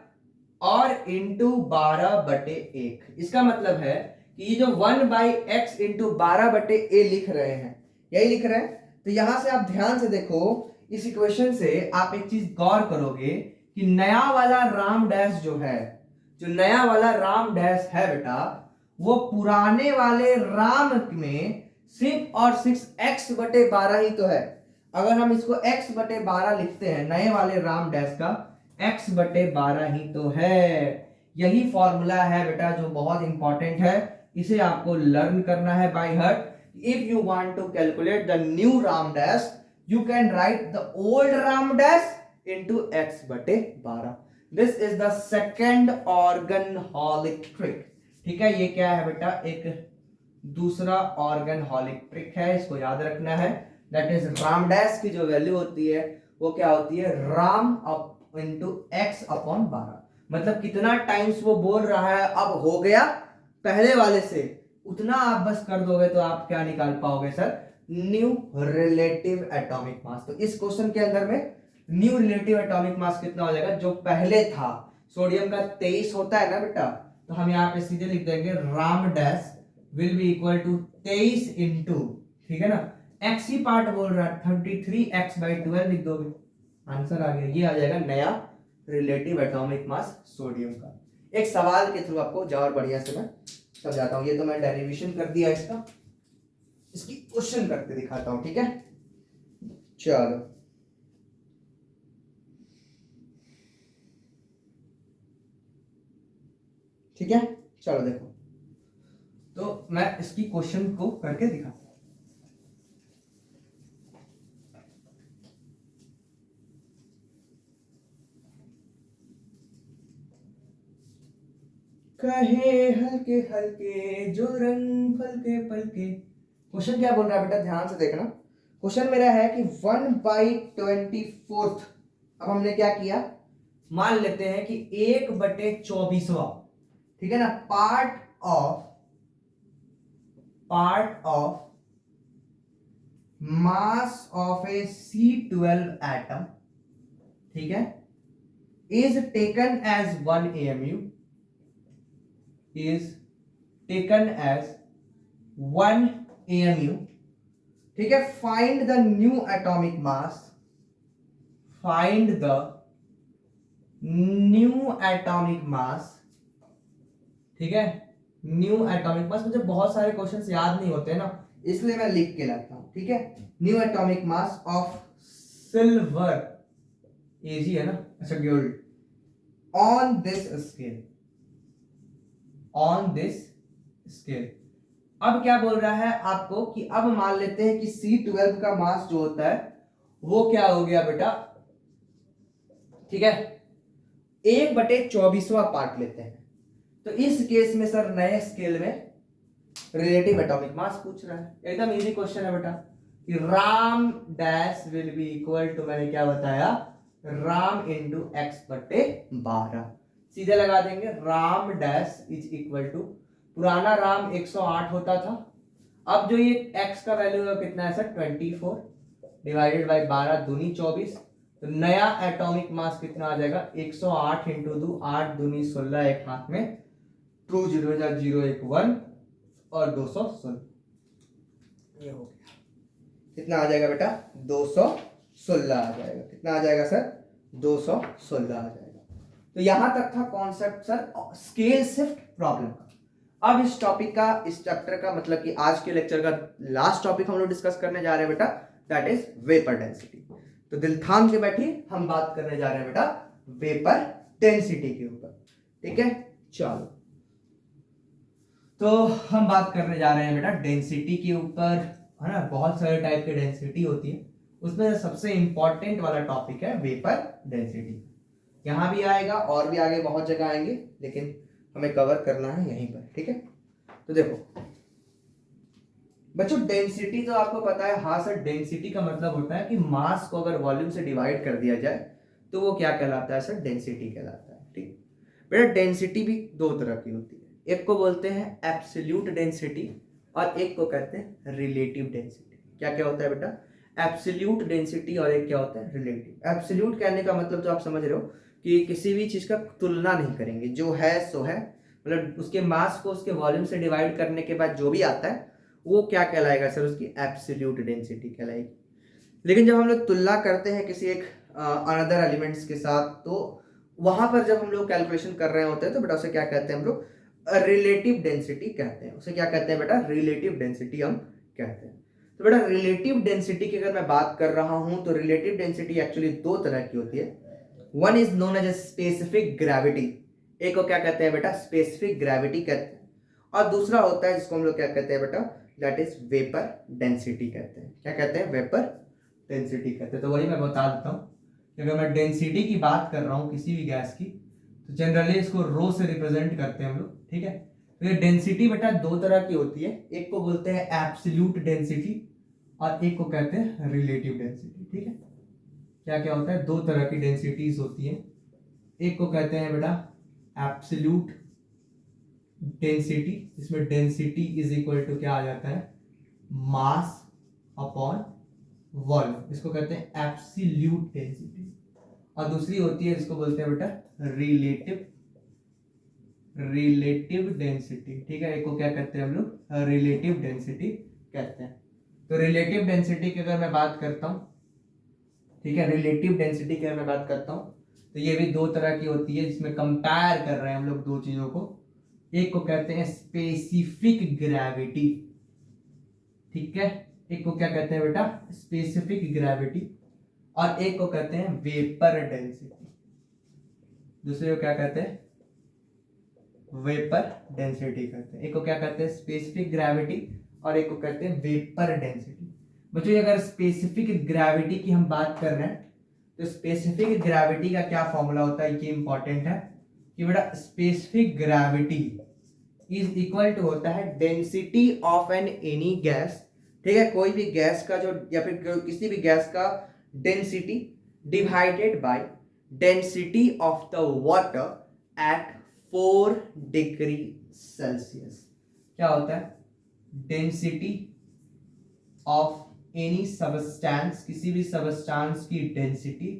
और इंटू 12/1। इसका मतलब है कि ये जो 1/x इंटू 12/a लिख रहे हैं, यही लिख रहे हैं। तो यहां से आप ध्यान से देखो, इस इक्वेशन से आप एक चीज गौर करोगे कि नया वाला राम डैश जो है, जो नया वाला राम डैश है बेटा, वो पुराने वाले राम में सिर्फ और सिर्फ x/12 ही तो है। अगर हम इसको x/12 लिखते हैं, नए वाले राम डैश का x/12 ही तो है। यही फॉर्मूला है बेटा जो बहुत इंपॉर्टेंट है, इसे आपको लर्न करना है by heart. If you want to calculate the new RAM dash, you can write the old RAM dash into x/12। This is the second organ holic trick, ठीक है। ये क्या है बेटा, एक दूसरा ऑर्गन हॉलिक ट्रिक है, इसको याद रखना है। दैट इज राम डैश की जो वैल्यू होती है वो क्या होती है, राम अप इंटू x/12, मतलब कितना टाइम्स वो बोल रहा है अब हो गया पहले वाले से, उतना आप बस कर दोगे तो आप क्या निकाल पाओगे सर, न्यू रिलेटिव एटॉमिक मास। तो इस क्वेश्चन के अंदर में न्यू रिलेटिव एटॉमिक मास कितना हो जाएगा, जो पहले था सोडियम का 23 होता है ना बेटा, तो हम यहाँ पे सीधे लिख देंगे RAM dash will be equal to 23 into, ठीक है ना, एक्स ही पार्ट बोल रहा है, 33x/12 लिख दोगे, आंसर आ गया। ये आ जाएगा नया रिलेटिव एटॉमिक मास सोडियम का। एक सवाल के थ्रू आपको और बढ़िया से मैं समझाता हूँ। ये तो मैं डेरिवेशन कर दिया इसका, इसकी क्वेश्चन करके दिखाता हूँ, ठीक है। चलो ठीक है, चलो देखो, तो मैं इसकी क्वेश्चन को करके दिखाता हूँ। कहे हल्के हल्के जो रंग फलके फलके। क्वेश्चन क्या बोल रहा है बेटा, ध्यान से देखना। क्वेश्चन मेरा है कि 1/24। अब हमने क्या किया, मान लेते हैं कि 1/24, ठीक है ना, part of mass of a C12 atom, ठीक है, is taken as 1 AMU, is taken as 1 AMU, ठीक है। Find the new atomic mass, find the new atomic mass, ठीक है। न्यू एटॉमिक मास, मुझे बहुत सारे क्वेश्चंस याद नहीं होते ना, इसलिए मैं लिख के लाता हूं, ठीक है। New atomic mass of silver, AG है ना, अच्छा gold, on this scale, on this scale. अब क्या बोल रहा है आपको कि अब मान लेते हैं कि C12 का मास जो होता है वो क्या हो गया बेटा, ठीक है, 1/24वां पार्ट लेते हैं। तो इस केस में सर नए स्केल में रिलेटिव एटॉमिक मास पूछ रहा है। एकदम इजी क्वेश्चन है बेटा कि RAM dash will be equal to, मैंने क्या बताया, राम इंटू x/12। सीधे लगा देंगे, RAM dash is equal to, पुराना राम 108 होता था, अब जो ये x का वैल्यू है कितना है सर, 24 डिवाइडेड बाई 12 दूनी 24। तो नया एटॉमिक मास कितना आ जाएगा, 108 इंटू 2 8 दूनी 16, एक हाथ में 2 0 0 1 1 और 216, ये हो गया। कितना आ जाएगा बेटा, 216 आ जाएगा। कितना आ जाएगा सर, 216 आ जाएगा। तो यहां तक था concept sir scale shift problem का। अब इस टॉपिक का, इस चैप्टर का, मतलब कि आज के लेक्चर का लास्ट टॉपिक हम लोग डिस्कस करने जा रहे हैं बेटा, दैट इज वेपर डेंसिटी। तो दिल थाम के बैठिए, हम बात करने जा रहे हैं बेटा वेपर डेंसिटी के ऊपर, ठीक है। चलो, तो हम बात करने जा रहे हैं बेटा डेंसिटी के ऊपर, है ना। बहुत सारे टाइप के डेंसिटी होती है, उसमें सबसे इंपॉर्टेंट वाला टॉपिक है वेपर डेंसिटी। यहां भी आएगा और भी आगे बहुत जगह आएंगे, लेकिन हमें कवर करना है यहीं पर, ठीक है। तो देखो बच्चों, डेंसिटी तो आपको पता है, हाँ सर, डेंसिटी का मतलब होता है कि मास को अगर वॉल्यूम से डिवाइड कर दिया जाए तो वो क्या कहलाता है सर, डेंसिटी कहलाता है, ठीक। बेटा डेंसिटी भी दो तरह की होती है, एक को बोलते हैं एब्सोल्यूट डेंसिटी और एक को कहते हैं रिलेटिव डेंसिटी। क्या क्या होता है बेटा, एब्सोल्यूट डेंसिटी और एक क्या होता है, रिलेटिव। एब्सोल्यूट कहने का मतलब तो आप समझ रहे हो कि किसी भी चीज का तुलना नहीं करेंगे, जो है सो है, मतलब उसके मास को उसके वॉल्यूम से डिवाइड करने के बाद जो भी आता है वो क्या कहलाएगा सर, उसकी एब्सोल्यूट डेंसिटी कहलाएगी। लेकिन जब हम लोग तुलना करते हैं किसी एक अनदर एलिमेंट्स के साथ, तो वहां पर जब हम लोग कैलकुलेशन कर रहे होते हैं तो बेटा उसे क्या कहते हैं हम लोग, रिलेटिव डेंसिटी कहते हैं। उसे क्या कहते हैं बेटा, रिलेटिव डेंसिटी हम कहते हैं। तो बेटा रिलेटिव डेंसिटी की अगर मैं बात कर रहा हूं तो रिलेटिव डेंसिटी एक्चुअली दो तरह की होती है। One is known as specific gravity, एक को क्या कहते हैं बेटा, स्पेसिफिक ग्रेविटी कहते हैं, और दूसरा होता है जिसको हम लोग क्या कहते हैं बेटा, दैट इज वेपर डेंसिटी कहते हैं। क्या कहते हैं, वेपर डेंसिटी कहते हैं। तो वही मैं बता देता हूँ कि अगर मैं डेंसिटी की बात कर रहा हूँ किसी भी गैस की, तो जनरली इसको रो से रिप्रेजेंट करते हैं हम लोग, ठीक है। तो ये डेंसिटी बेटा दो तरह की होती है, एक को बोलते हैं एब्सोल्यूट डेंसिटी और एक को कहते हैं रिलेटिव डेंसिटी, ठीक है। क्या क्या होता है, दो तरह की डेंसिटीज होती है, एक को कहते हैं बेटा एब्सोल्यूट डेंसिटी, इसमें डेंसिटी इज इक्वल टू क्या आ जाता है, मास अपॉन वॉल्यूम, इसको कहते हैं एब्सोल्यूट डेंसिटी। और दूसरी होती है जिसको बोलते हैं बेटा रिलेटिव डेंसिटी, ठीक है। एक को क्या कहते हैं हम लोग, रिलेटिव डेंसिटी कहते हैं। तो रिलेटिव डेंसिटी की अगर मैं बात करता हूँ, ठीक है, रिलेटिव डेंसिटी की अगर मैं बात करता हूँ तो ये भी दो तरह की होती है, जिसमें कंपेयर कर रहे हैं हम लोग दो चीजों को। एक को कहते हैं स्पेसिफिक ग्रेविटी, ठीक है, एक को क्या कहते हैं बेटा, स्पेसिफिक ग्रेविटी, और एक को कहते हैं वेपर डेंसिटी। दूसरे को क्या कहते हैं, वेपर डेंसिटी कहते हैं। एक को क्या कहते हैं, स्पेसिफिक ग्रेविटी, और एक को कहते हैं वेपर डेंसिटी। बच्चों अगर स्पेसिफिक ग्रेविटी की हम बात कर रहे हैं तो स्पेसिफिक ग्रेविटी का क्या फॉर्मूला होता है, ये इंपॉर्टेंट है कि बेटा specific gravity is equal to होता है density of an any gas, ठीक है, कोई भी गैस का जो, या फिर किसी भी गैस का density divided by density of the water at 4 degree Celsius. क्या होता है, डेंसिटी ऑफ एनी सबस्टेंस, किसी भी सबस्टेंस की डेंसिटी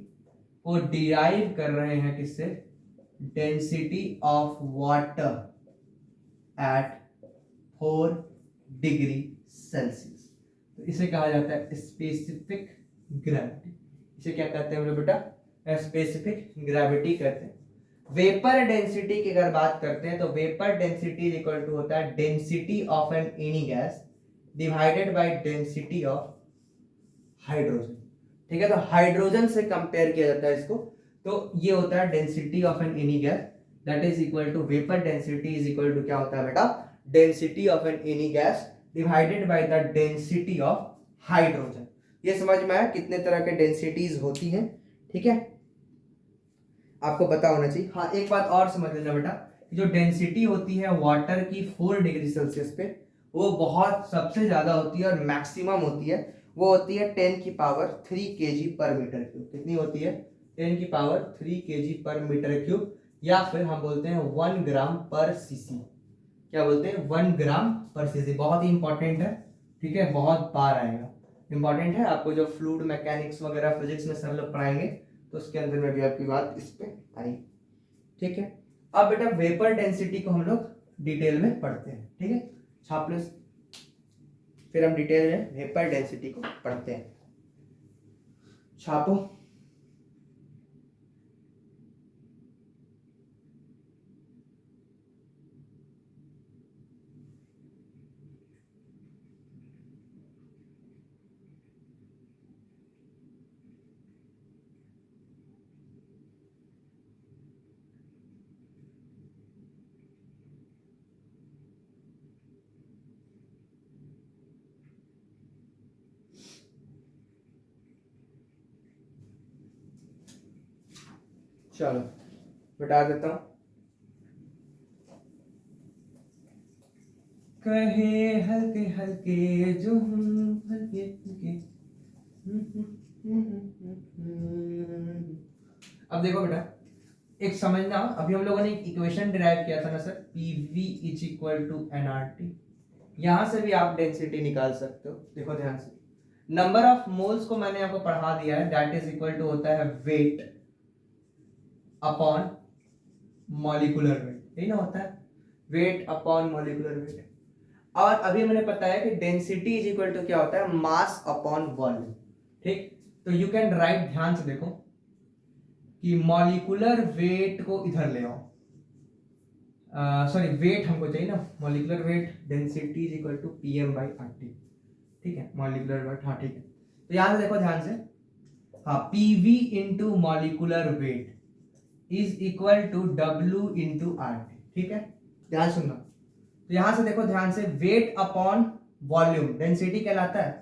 को डिराइव कर रहे हैं किससे, density of water at 4 degree Celsius. तो इसे कहा जाता है स्पेसिफिक ग्रेविटी। इसे क्या कहते हैं हम लोग बेटा, स्पेसिफिक ग्रेविटी कहते हैं। वेपर डेंसिटी की अगर बात करते हैं तो vapour density is equal to होता है density of an any gas divided by density of hydrogen, ठीक है, तो हाइड्रोजन से कंपेयर किया जाता है इसको। तो ये होता है density of an any gas, that is equal to vapour density is equal to क्या होता है बेटा, density of an any gas divided by the density of hydrogen. ये समझ में आया कितने तरह के डेंसिटीज होती हैं, ठीक है, आपको पता होना चाहिए। हाँ, एक बात और समझ लेना बेटा, जो डेंसिटी होती है वाटर की 4 डिग्री सेल्सियस पे, वो बहुत सबसे ज्यादा होती है और मैक्सिमम होती है, वो होती है 10 की पावर 3 kg पर मीटर क्यूब। कितनी होती है, 10 की पावर 3 kg पर मीटर क्यूब, या फिर हम बोलते हैं 1 ग्राम पर सीसी। क्या बोलते हैं, 1 ग्राम पर सीसी। बहुत ही इंपॉर्टेंट है, ठीक है, बहुत बार आएगा, इंपॉर्टेंट है। आपको जो फ्लूइड मैकेनिक्स वगैरह फिजिक्स में सर लोग पढ़ाएंगे तो उसके अंदर में भी आपकी बात इस पे आई, ठीक है। अब बेटा वेपर डेंसिटी को हम लोग डिटेल में पढ़ते हैं, ठीक है, छाप लो, फिर हम डिटेल में वेपर डेंसिटी को पढ़ते हैं। छापो। चलो बता देता हूं। कहे हल्के हल्के जो हम हल्के हल्के। अब देखो बेटा, एक समझना, अभी हम लोगों ने एक इक्वेशन डिराइव किया था ना sir, PV is equal to NRT। यहां से भी आप डेंसिटी निकाल सकते हो। देखो ध्यान से, नंबर ऑफ मोल्स को मैंने आपको पढ़ा दिया है, दैट इज इक्वल टू होता है वेट अपॉन मॉलिक्यूलर वेट, यही ना होता है, वेट अपॉन मॉलिक्यूलर वेट। और अभी मैंने बताया कि डेंसिटी इज इक्वल टू क्या होता है, मास अपॉन वॉल्यूम, ठीक। तो यू कैन राइट, ध्यान से देखो कि मॉलिक्यूलर वेट को इधर ले आओ, सॉरी वेट हमको चाहिए ना, molecular weight density is equal to PM/RT, ठीक है, मॉलिक्यूलर वेट, हाँ ठीक है। तो यहां से देखो ध्यान से, हाँ, PV into molecular weight is equal to W into RT, ठीक है, ध्यान सुनना। तो यहां से देखो ध्यान से, वेट अपॉन वॉल्यूम डेंसिटी कहलाता है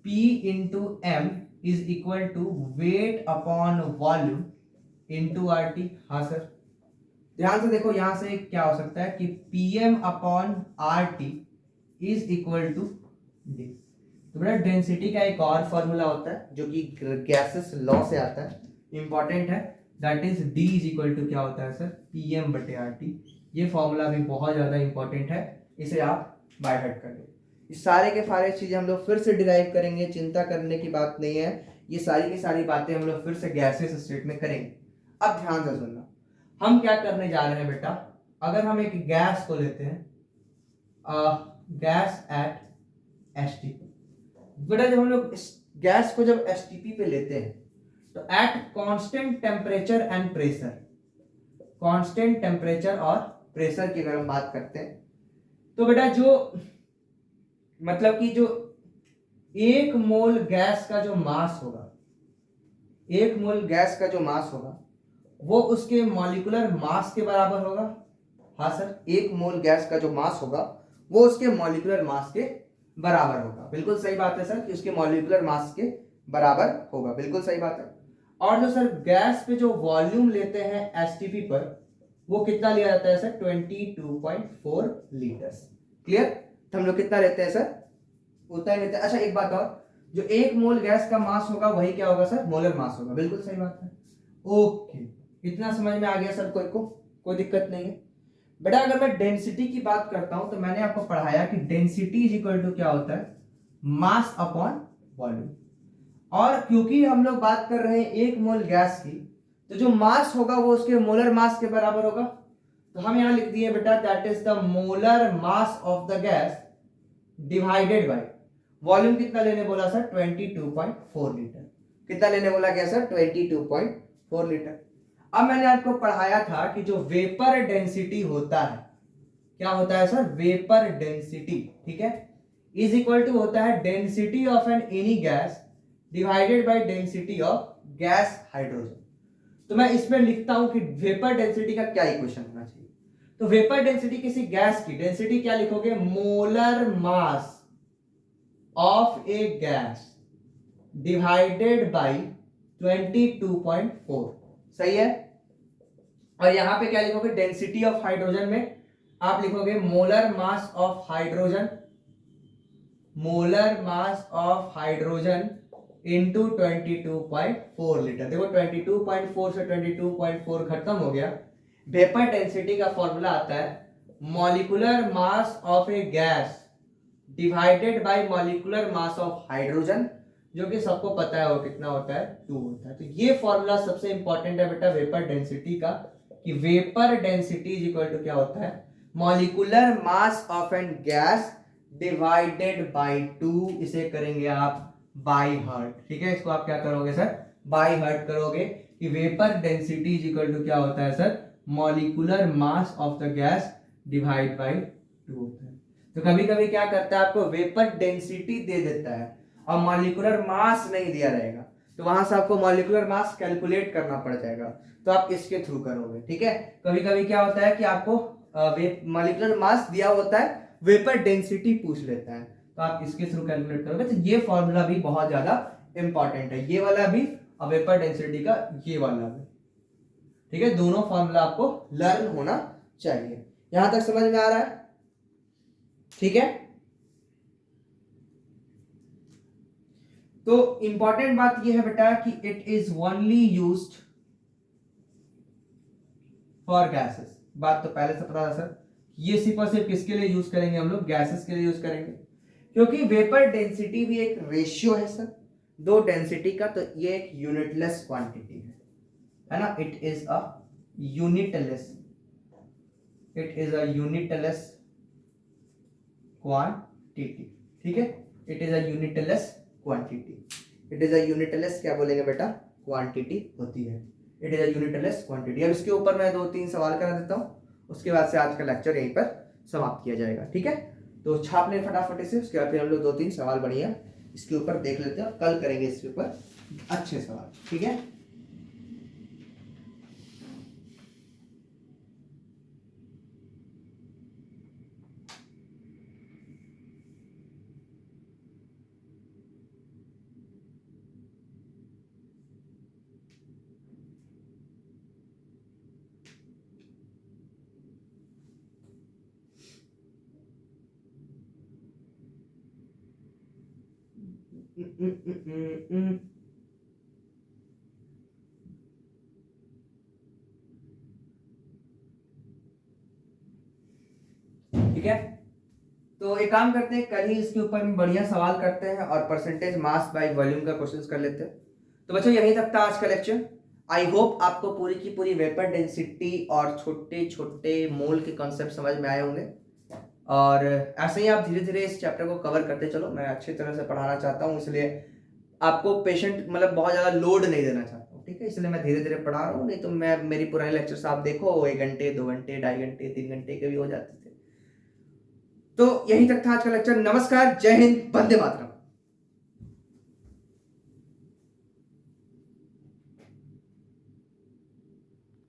P into M is equal to weight upon volume into RT। हाँ सर, ध्यान से देखो, यहां से क्या हो सकता है कि PM upon RT is equal to D। तो बेटा डेंसिटी का एक और फॉर्मूला होता है जो कि गैसेस लॉ से आता है, इंपॉर्टेंट है, that is D is equal to क्या होता है सर, PM/RT। ये फॉर्मूला भी बहुत ज्यादा इंपॉर्टेंट है, इसे आप बाय हार्ट कर लो। इस सारे के सारे चीजें हम लोग फिर से डिराइव करेंगे, चिंता करने की बात नहीं है, ये सारी की सारी बातें हम लोग फिर से गैसेस स्टेट में करेंगे। अब ध्यान से सुनना, हम क्या करने जा रहे हैं बेटा, अगर हम एक गैस को लेते हैं, गैस एट HT, बेटा जब हम लोग इस गैस को जब एसटीपी पे लेते हैं तो at constant temperature and pressure, constant temperature और प्रेशर की अगर हम बात करते हैं तो बेटा जो मतलब कि जो 1 मोल गैस का जो मास होगा, 1 मोल गैस का जो मास होगा वो उसके मॉलिक्यूलर मास के बराबर होगा। हाँ सर, 1 मोल गैस का जो मास होगा वो उसके मॉलिक्यूलर मास के बराबर होगा। बिल्कुल सही बात है सर कि उसके मॉलिक्यूलर मास के बराबर होगा, बिल्कुल सही बात है। और जो सर गैस पे जो वॉल्यूम लेते हैं एसटीपी पर वो कितना लिया जाता है सर, 22.4 लीटर्स। क्लियर? तो हम लोग कितना लेते हैं सर, उतना ही लेते हैं। अच्छा एक बात और, जो 1 मोल गैस का मास होगा वही क्या होगा सर, मोलर मास होगा। बिल्कुल सही बात है। ओके, इतना समझ में आ गया सर? कोई दिक्कत नहीं है बेटा। अगर मैं डेंसिटी की बात करता हूं तो मैंने आपको पढ़ाया कि डेंसिटी इज इक्वल टू क्या होता है, मास अपॉन वॉल्यूम। और क्योंकि हम लोग बात कर रहे हैं 1 मोल गैस की, तो जो मास होगा वो उसके मोलर मास के बराबर होगा। तो हम यहां लिख दिए बेटा that is the molar mass of the gas divided by volume. कितना लेने बोला सर, 22.4 लीटर। कितना लेने बोला गया सर, 22.4 लीटर। अब मैंने आपको पढ़ाया था कि जो वेपर डेंसिटी होता है, क्या होता है सर, वेपर डेंसिटी, ठीक है, इज इक्वल टू होता है density of an any gas divided by density of gas hydrogen. तो मैं इसमें लिखता हूं कि वेपर डेंसिटी का क्या इक्वेशन होना चाहिए। तो वेपर डेंसिटी किसी गैस की डेंसिटी क्या लिखोगे, molar mass of A gas divided by 22.4। सही है? और यहां पे क्या लिखोगे, डेंसिटी ऑफ हाइड्रोजन में आप लिखोगे molar mass of hydrogen, molar mass of hydrogen into 22.4 litre. देखो 22.4 से 22.4 खत्म हो गया। वेपर डेंसिटी का फॉर्मूला आता है molecular mass of A gas divided bye molecular mass of hydrogen, जो कि सबको पता है वो कितना होता है, 2 होता है। तो ये फॉर्मूला सबसे इंपॉर्टेंट है बेटा वेपर डेंसिटी का, कि vapour density is equal to क्या होता है, molecular mass of an gas divided by 2। इसे करेंगे आप बाय हार्ट, ठीक है। इसको आप क्या करोगे सर, बाय हार्ट करोगे कि vapour density is equal to क्या होता है sir, molecular mass of the gas divide by 2 होता है। तो कभी कभी क्या करता है, आपको वेपर डेंसिटी दे देता है और मॉलिक्यूलर मास नहीं दिया रहेगा, तो वहां से आपको मॉलिक्यूलर मास कैलकुलेट करना पड़ जाएगा। तो आप इसके थ्रू करोगे, ठीक है। कभी कभी क्या होता है कि आपको मॉलिक्यूलर मास दिया होता है, वेपर डेंसिटी पूछ लेता है, तो आप इसके थ्रू कैलकुलेट करोगे। तो ये फॉर्मूला भी बहुत ज्यादा इंपॉर्टेंट है, ये वाला भी और वेपर डेंसिटी का ये वाला भी, ठीक है। दोनों फॉर्मूला आपको लर्न होना चाहिए। यहां तक समझ में आ रहा है? ठीक है। तो इंपॉर्टेंट बात यह है बेटा कि it is only used for gases. बात तो पहले से पता था सर, ये सिर्फ और सिर्फ किसके लिए यूज करेंगे हम लोग, गैसेस के लिए यूज करेंगे, क्योंकि वेपर डेंसिटी भी एक रेशियो है सर, दो डेंसिटी का। तो ये एक यूनिटलेस क्वांटिटी है ना, it is a unitless, it is a unitless quantity, ठीक है। It is a unitless quantity, it is a unitless क्या बोलेंगे बेटा, क्वांटिटी होती है। It is a unitless quantity. अब इसके ऊपर मैं 2-3 सवाल करा देता हूं, उसके बाद से आज का लेक्चर यहीं पर समाप्त किया जाएगा, ठीक है। तो छाप लें फटाफट से, उसके बाद फिर हम लोग 2-3 सवाल बढ़िया इसके ऊपर देख लेते हैं, कल करेंगे इसके ऊपर अच्छे सवाल, ठीक है। ठीक है। तो एक काम करते हैं, कल ही इसके ऊपर में बढ़िया सवाल करते हैं और परसेंटेज मास बाय वॉल्यूम का क्वेश्चंस कर लेते हैं। तो बच्चों यहीं तक था आज का लेक्चर। आई होप आपको पूरी की पूरी वेपर डेंसिटी और छोटे छोटे मोल के कॉन्सेप्ट समझ में आए होंगे। और ऐसे ही आप धीरे धीरे इस चैप्टर को कवर करते चलो। मैं अच्छी तरह से पढ़ाना चाहता हूँ, इसलिए आपको पेशेंट मतलब बहुत ज़्यादा लोड नहीं देना चाहता हूँ, ठीक है। इसलिए मैं धीरे धीरे पढ़ा रहा हूँ, नहीं तो मैं मेरी पुरानी लेक्चर्स आप देखो 1 घंटे 2 घंटे 2.5 घंटे 3 घंटे के भी हो जाते थे। तो यहीं तक था आज का लेक्चर। नमस्कार, जय हिंद, वंदे मातरम।